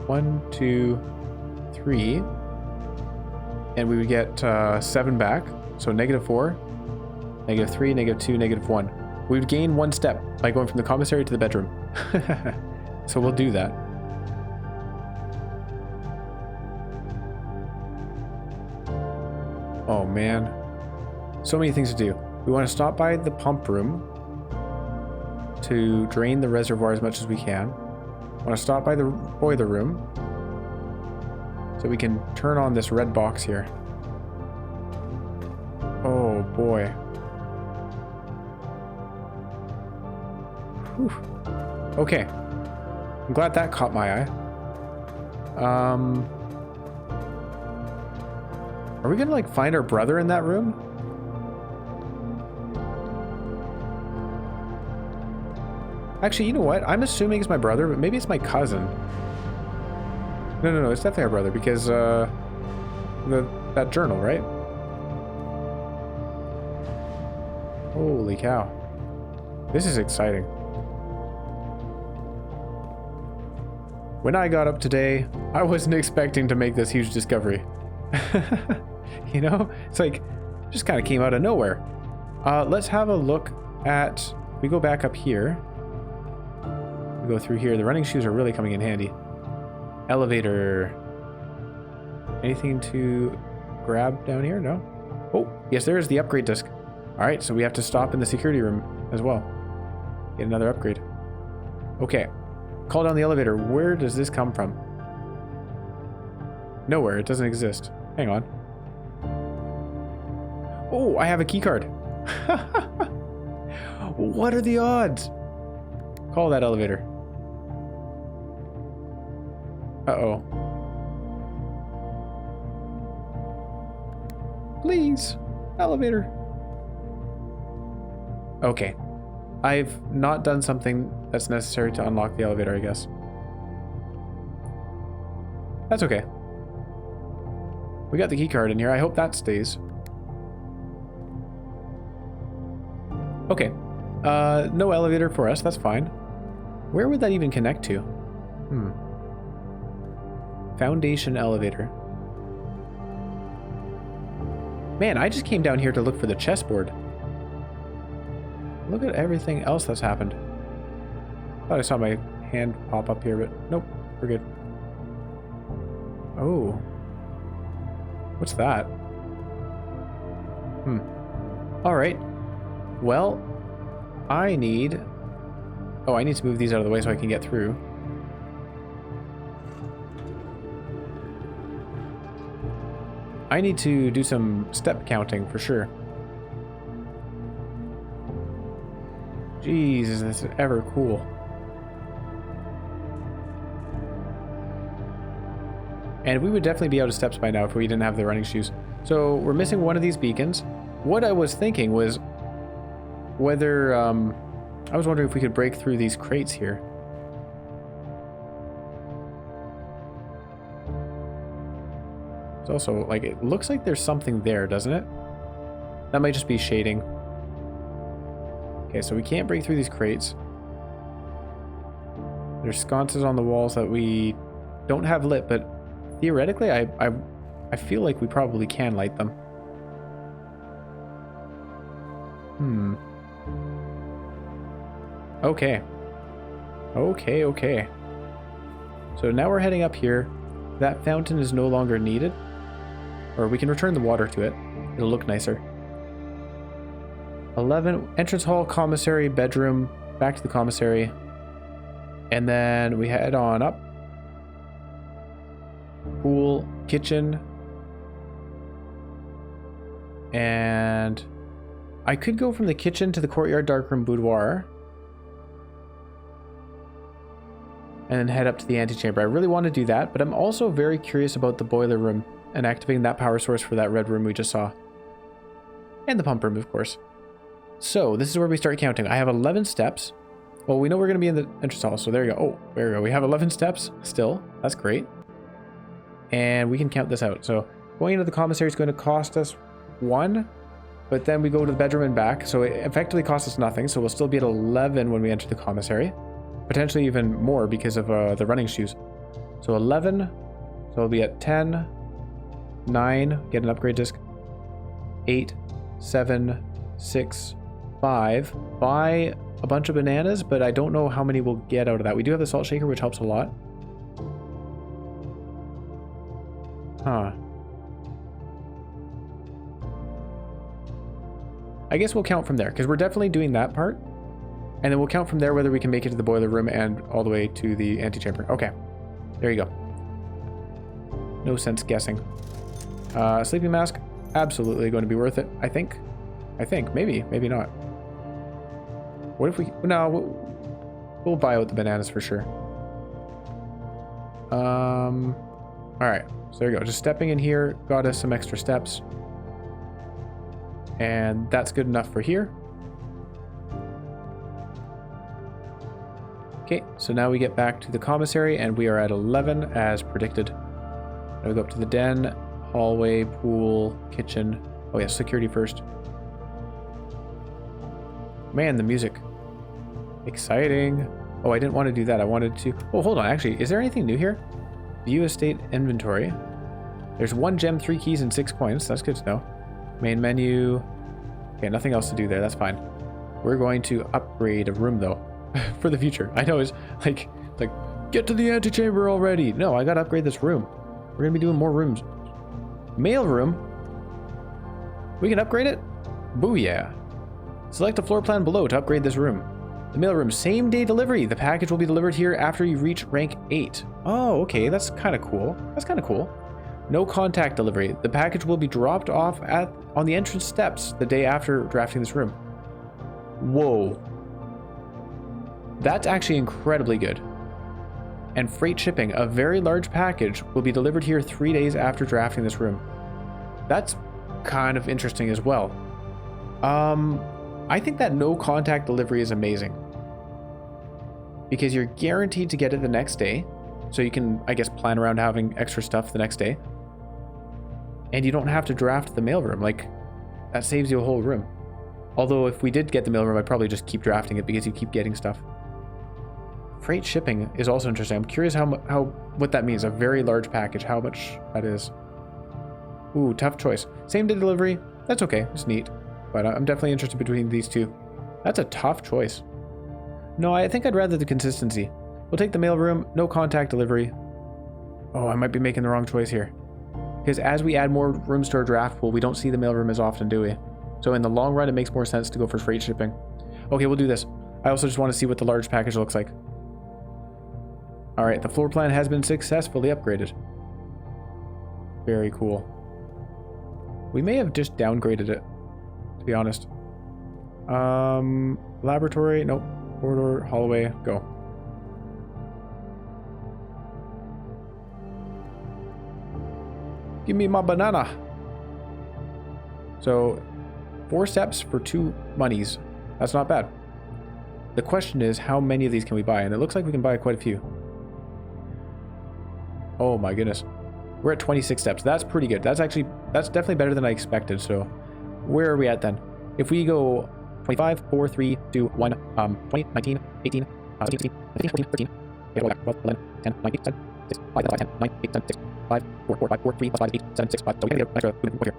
1, 2, 3. And we would get 7 back. So -4, -3, -2, -1. We would gain 1 step by going from the commissary to the bedroom. So we'll do that. Oh man. So many things to do. We want to stop by the pump room to drain the reservoir as much as we can. I want to stop by the boiler room so we can turn on this red box here. Oh boy. Whew. Okay. I'm glad that caught my eye. Are we gonna like find our brother in that room? Actually, you know what? I'm assuming it's my brother, but maybe it's my cousin. No, it's definitely our brother because that journal, right? Holy cow. This is exciting. When I got up today, I wasn't expecting to make this huge discovery. You know? It's like, just kind of came out of nowhere. Let's have a look at... We go back up here. We go through here. The running shoes are really coming in handy. Elevator. Anything to grab down here? No? Oh, yes, there is the upgrade disc. Alright, so we have to stop in the security room as well. Get another upgrade. Okay. Call down the elevator. Where does this come from? Nowhere. It doesn't exist. Hang on. Oh, I have a key card. What are the odds? Call that elevator. Uh-oh. Please, elevator. Okay. I've not done something that's necessary to unlock the elevator, I guess. That's okay. We got the key card in here. I hope that stays. Okay. No elevator for us. That's fine. Where would that even connect to? Foundation elevator. Man, I just came down here to look for the chessboard. Look at everything else that's happened. Thought I saw my hand pop up here, but nope, we're good. Oh. What's that? Alright. Well, I need... Oh, I need to move these out of the way so I can get through. I need to do some step counting for sure. Jesus, this is ever cool. And we would definitely be out of steps by now if we didn't have the running shoes. So we're missing one of these beacons. What I was thinking was whether, I was wondering if we could break through these crates here. It's also, like, it looks like there's something there, doesn't it? That might just be shading. Okay, so we can't break through these crates. There's sconces on the walls that we don't have lit, but theoretically, I feel like we probably can light them. Okay. Okay. So now we're heading up here. That fountain is no longer needed. Or we can return the water to it. It'll look nicer. 11, entrance hall, commissary, bedroom, back to the commissary. And then we head on up. Pool, kitchen. And I could go from the kitchen to the courtyard, darkroom, boudoir. And then head up to the antechamber. I really want to do that, but I'm also very curious about the boiler room and activating that power source for that red room we just saw. And the pump room, of course. So, this is where we start counting. I have 11 steps. Well, we know we're going to be in the entrance hall, so there you go. Oh, there we go. We have 11 steps still. That's great. And we can count this out. So, going into the commissary is going to cost us 1, but then we go to the bedroom and back, so it effectively costs us nothing, so we'll still be at 11 when we enter the commissary. Potentially even more because of the running shoes. So 11, so we'll be at 10, 9, get an upgrade disc, 8, 7, 6, 5, buy a bunch of bananas, but I don't know how many we'll get out of that. We do have the salt shaker, which helps a lot. Huh. I guess we'll count from there, because we're definitely doing that part. And then we'll count from there whether we can make it to the boiler room and all the way to the antechamber. Okay. There you go. No sense guessing. Sleeping mask, absolutely going to be worth it, I think. Maybe not. What if we... No, we'll buy out the bananas for sure. Alright, so there you go. Just stepping in here got us some extra steps. And that's good enough for here. Okay, so now we get back to the commissary and we are at 11 as predicted. Now we go up to the den, hallway, pool, kitchen. Oh yeah, security first. Man, the music. Exciting. Oh, I didn't want to do that. I wanted to... Oh, hold on. Actually, is there anything new here? View estate inventory. There's 1 gem, 3 keys, and 6 coins. That's good to know. Main menu. Okay, nothing else to do there. That's fine. We're going to upgrade a room, though. For the future. I know it's like get to the antechamber already. No, I gotta upgrade this room. We're gonna be doing more rooms. Mail room. We can upgrade it? Booyah. Select a floor plan below to upgrade this room. The mail room, same day delivery. The package will be delivered here after you reach rank 8. Oh, okay, that's kind of cool. No contact delivery. The package will be dropped off on the entrance steps the day after drafting this room. Whoa. That's actually incredibly good. And freight shipping, a very large package, will be delivered here 3 days after drafting this room. That's kind of interesting as well. I think that no contact delivery is amazing. Because you're guaranteed to get it the next day. So you can, I guess, plan around having extra stuff the next day. And you don't have to draft the mailroom. Like, that saves you a whole room. Although if we did get the mailroom, I'd probably just keep drafting it because you keep getting stuff. Freight shipping is also interesting. I'm curious what that means. A very large package, how much that is. Ooh, tough choice. Same day delivery. That's okay. It's neat. But I'm definitely interested between these two. That's a tough choice. No, I think I'd rather the consistency. We'll take the mailroom. No contact delivery. Oh, I might be making the wrong choice here. Because as we add more rooms to our draft pool, we don't see the mailroom as often, do we? So in the long run, it makes more sense to go for freight shipping. Okay, we'll do this. I also just want to see what the large package looks like. Alright, the floor plan has been successfully upgraded. Very cool. We may have just downgraded it, to be honest. Laboratory, nope. Corridor, hallway, go. Give me my banana. So 4 steps for 2 monies. That's not bad. The question is, how many of these can we buy? And it looks like we can buy quite a few. Oh my goodness. We're at 26 steps. That's pretty good. That's definitely better than I expected. So where are we at then? If we go 25, 4, 3, 2, 1, 20, 19, 18, 16, 17, 14, 13, 12, 11, 10, 9, 8, 7, 6, 5, 10, 9, 8, 7, 6, 5, 4, 4, 5, 4, 3, plus 5, 8, 7, 6, 5. So we can get an extra here.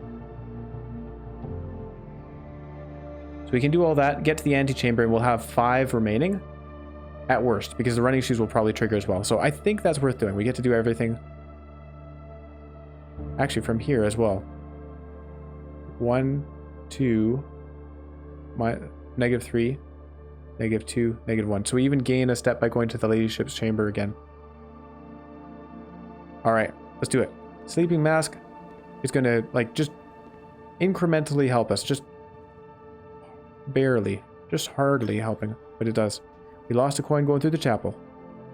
So we can do all that, get to the antechamber, and we'll have 5 remaining at worst, because the running shoes will probably trigger as well. So I think that's worth doing. We get to do everything. Actually, from here as well. 1, 2, -3, -2, -1. So we even gain a step by going to the ladyship's chamber again. Alright, let's do it. Sleeping mask is going to, like, just incrementally help us. Just barely. Just hardly helping, but it does. We lost a coin going through the chapel.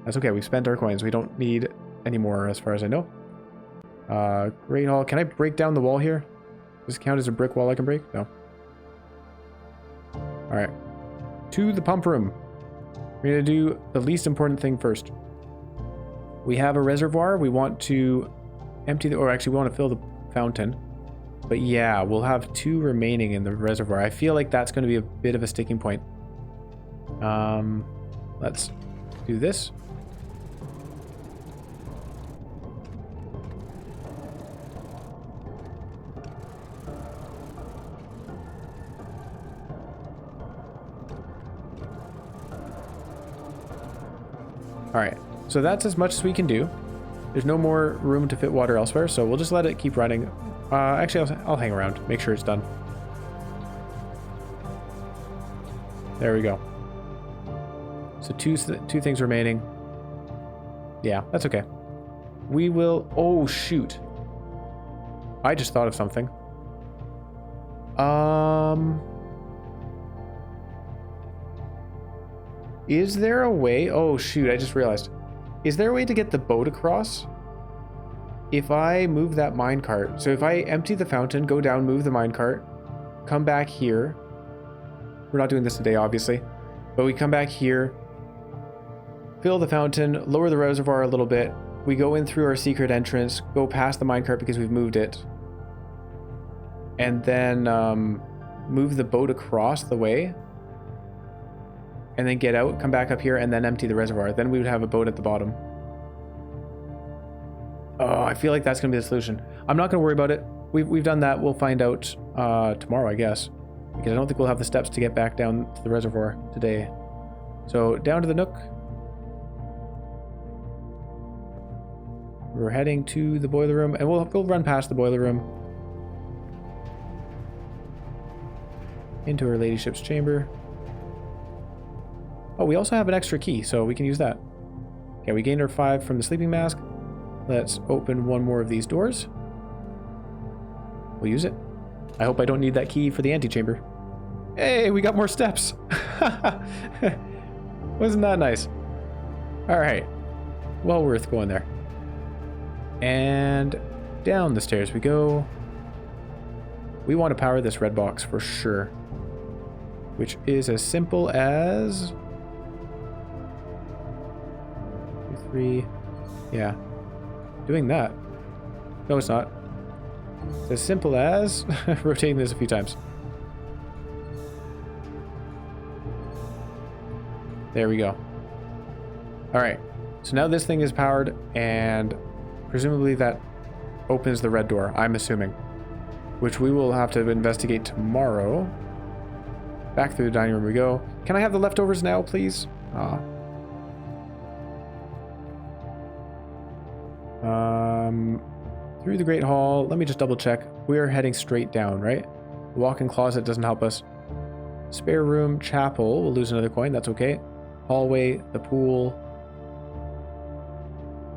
That's okay, we spent our coins. We don't need any more as far as I know. Great Hall. Can I break down the wall here? Does this count as a brick wall I can break? No. Alright. To the pump room. We're going to do the least important thing first. We have a reservoir. We want to empty the... Or actually, we want to fill the fountain. But yeah, we'll have 2 remaining in the reservoir. I feel like that's going to be a bit of a sticking point. Let's do this. Alright, so that's as much as we can do. There's no more room to fit water elsewhere, so we'll just let it keep running. Actually, I'll hang around, make sure it's done. There we go. So two things remaining. Yeah, that's okay. We will... Oh, shoot. I just thought of something. Is there a way... Oh, shoot, I just realized. Is there a way to get the boat across? If I move that minecart... So if I empty the fountain, go down, move the minecart, come back here... We're not doing this today, obviously. But we come back here, fill the fountain, lower the reservoir a little bit. We go in through our secret entrance, go past the minecart because we've moved it. And then move the boat across the way. And then get out, come back up here, and then empty the reservoir. Then we would have a boat at the bottom. Oh, I feel like that's going to be the solution. I'm not going to worry about it. We've done that. We'll find out tomorrow, I guess. Because I don't think we'll have the steps to get back down to the reservoir today. So, down to the nook. We're heading to the boiler room, and we'll run past the boiler room. Into her ladyship's chamber. Oh, we also have an extra key, so we can use that. Okay, we gained our 5 from the sleeping mask. Let's open one more of these doors. We'll use it. I hope I don't need that key for the antechamber. Hey, we got more steps. Wasn't that nice? Alright. Well worth going there. And down the stairs we go. We want to power this red box for sure. Which is as simple as... 2, 3... Yeah. Doing that. No, it's not. It's as simple as rotating this a few times. There we go. Alright, so now this thing is powered, and presumably that opens the red door, I'm assuming. Which we will have to investigate tomorrow. Back through the dining room we go. Can I have the leftovers now, please? Through the Great Hall. Let me just double check. We are heading straight down, right? The walk-in closet doesn't help us. Spare room, chapel. We'll lose another coin. That's okay. Hallway, the pool.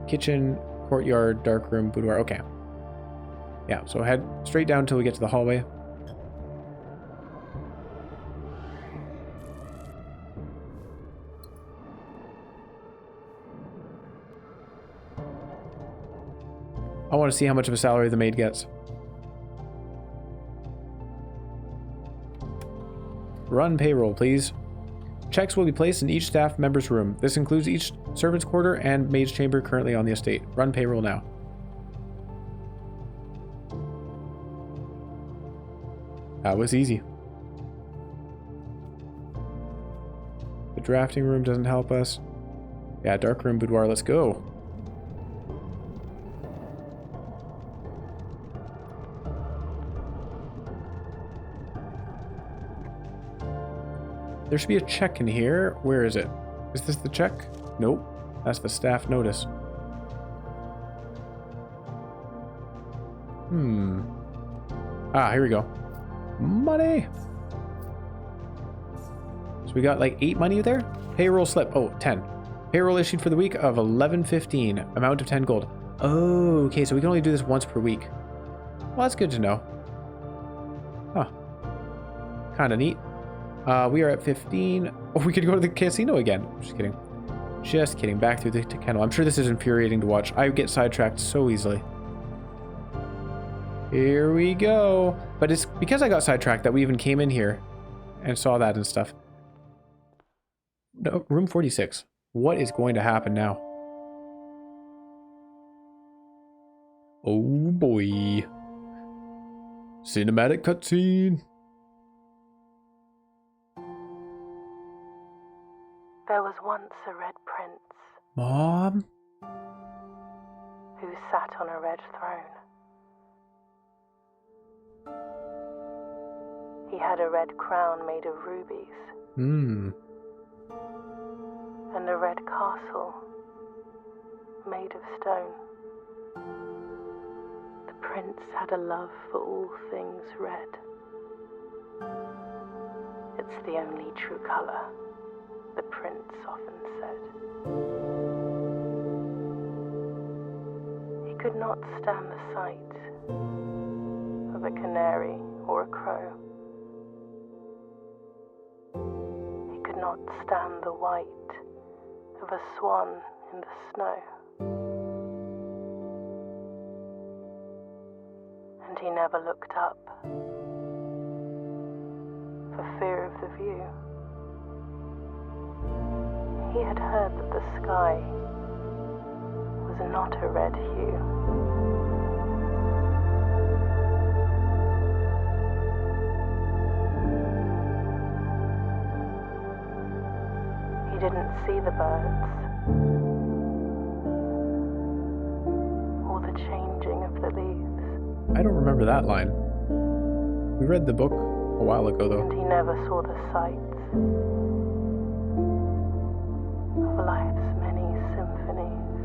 Kitchen, courtyard, dark room, boudoir. Okay. Yeah, so head straight down until we get to the hallway. I want to see how much of a salary the maid gets. Run payroll, please. Checks will be placed in each staff member's room. This includes each servant's quarter and maid's chamber currently on the estate. Run payroll now. That was easy. The drafting room doesn't help us. Yeah, dark room boudoir, let's go. There should be a check in here. Where is it? Is this the check? Nope. That's the staff notice. Ah, here we go. Money! So we got like 8 money there? Payroll slip. Oh, 10. Payroll issued for the week of 11:15. Amount of 10 gold. Oh, okay, so we can only do this once per week. Well, that's good to know. Huh. Kinda neat. We are at 15. Oh, we could go to the casino again. Just kidding. Just kidding. Back through the kennel. I'm sure this is infuriating to watch. I get sidetracked so easily. Here we go. But it's because I got sidetracked that we even came in here and saw that and stuff. No, room 46. What is going to happen now? Oh boy. Cinematic cutscene. There was once a red prince. Mom? Who sat on a red throne. He had a red crown made of rubies. And a red castle made of stone. The prince had a love for all things red. It's the only true color, the prince often said. He could not stand the sight of a canary or a crow. He could not stand the white of a swan in the snow. And he never looked up for fear of the view. He had heard that the sky was not a red hue. He didn't see the birds or the changing of the leaves. I don't remember that line. We read the book a while ago, though. And he never saw the sights of life's many symphonies.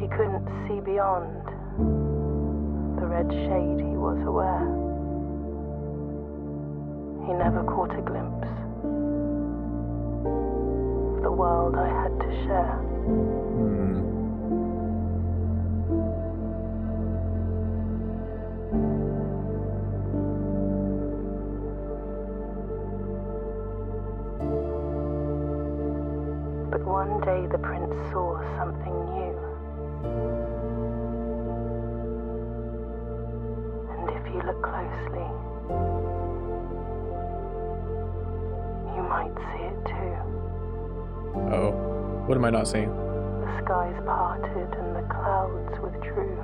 He couldn't see beyond the red shade he was aware. He never caught a glimpse of the world I had to share. But one day the prince saw something new. And if you look closely, you might see it too. Uh-oh. What am I not seeing? The skies parted and the clouds withdrew.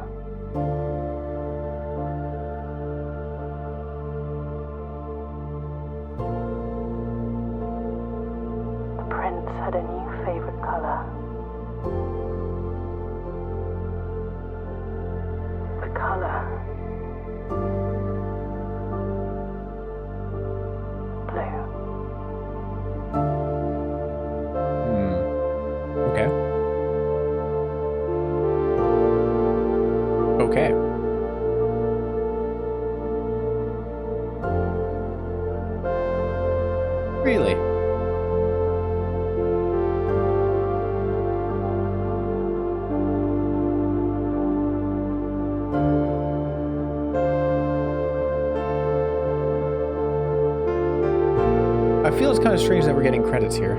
The prince had a new favorite color. The color blue. Okay. Okay. Really? I feel it's kind of strange that we're getting credits here.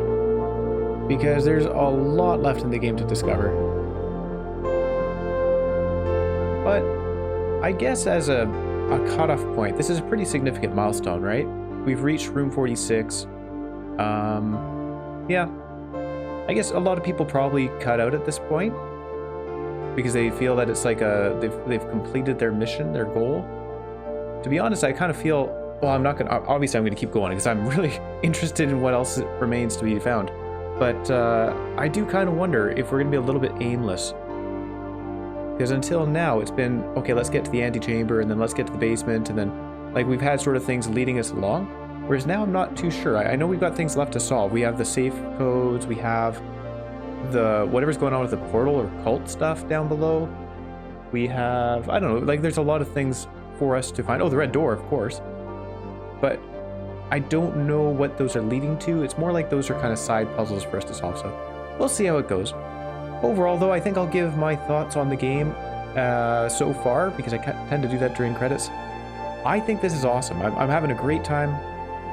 because there's a lot left in the game to discover. But I guess as a cutoff point, this is a pretty significant milestone, right? We've reached room 46. Yeah. I guess a lot of people probably cut out at this point because they feel that it's like they've completed their mission, their goal. To be honest, I kind of feel, well, I'm not gonna, obviously I'm gonna keep going because I'm really interested in what else remains to be found. But I do kind of wonder if we're gonna be a little bit aimless. Because until now, it's been, okay, let's get to the antechamber, and then let's get to the basement, and then, like, we've had sort of things leading us along. Whereas now I'm not too sure. I know we've got things left to solve. We have the safe codes, we have the, whatever's going on with the portal or cult stuff down below. We have, I don't know, like, there's a lot of things for us to find. Oh, the red door, of course. But I don't know what those are leading to. It's more like those are kind of side puzzles for us to solve, so we'll see how it goes. Overall, though, I think I'll give my thoughts on the game so far, because I tend to do that during credits. I think this is awesome. I'm having a great time.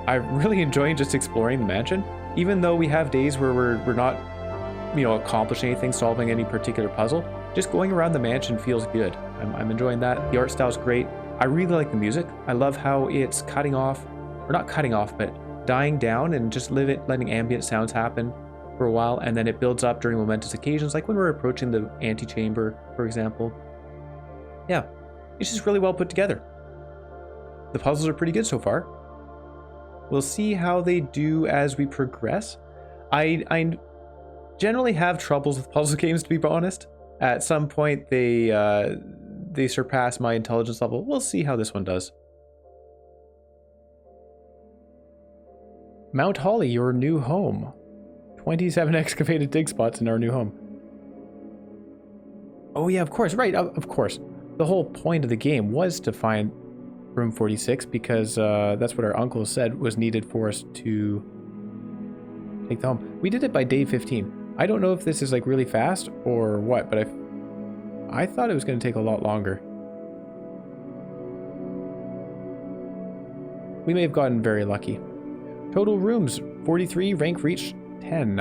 I'm really enjoying just exploring the mansion, even though we have days where we're not, you know, accomplishing anything, solving any particular puzzle. Just going around the mansion feels good. I'm enjoying that. The art style's great. I really like the music. I love how it's cutting off, or not cutting off, but dying down and just letting ambient sounds happen for a while, and then it builds up during momentous occasions, like when we're approaching the antechamber, for example. Yeah, it's just really well put together. The puzzles are pretty good so far. We'll see how they do as we progress. I generally have troubles with puzzle games, to be honest. At some point, they surpass my intelligence level. We'll see how this one does. Mount Holly, your new home. 27 excavated dig spots in our new home. Oh yeah, of course, right, of course. The whole point of the game was to find room 46 because that's what our uncle said was needed for us to take the home. We did it by day 15. I don't know if this is like really fast or what, but I thought it was going to take a lot longer. We may have gotten very lucky. Total rooms, 43, rank reached 10.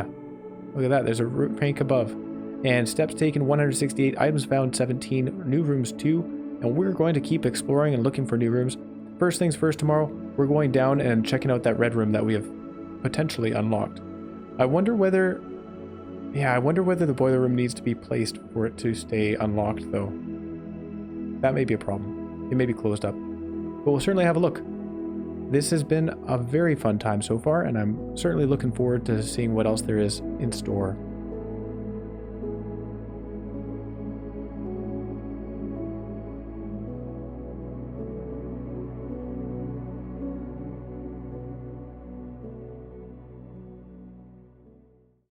Look at that, there's a rank above. And steps taken, 168, items found, 17, new rooms 2, and we're going to keep exploring and looking for new rooms. First things first, tomorrow, we're going down and checking out that red room that we have potentially unlocked. I wonder whether the boiler room needs to be placed for it to stay unlocked, though. That may be a problem. It may be closed up. But we'll certainly have a look. This has been a very fun time so far, and I'm certainly looking forward to seeing what else there is in store.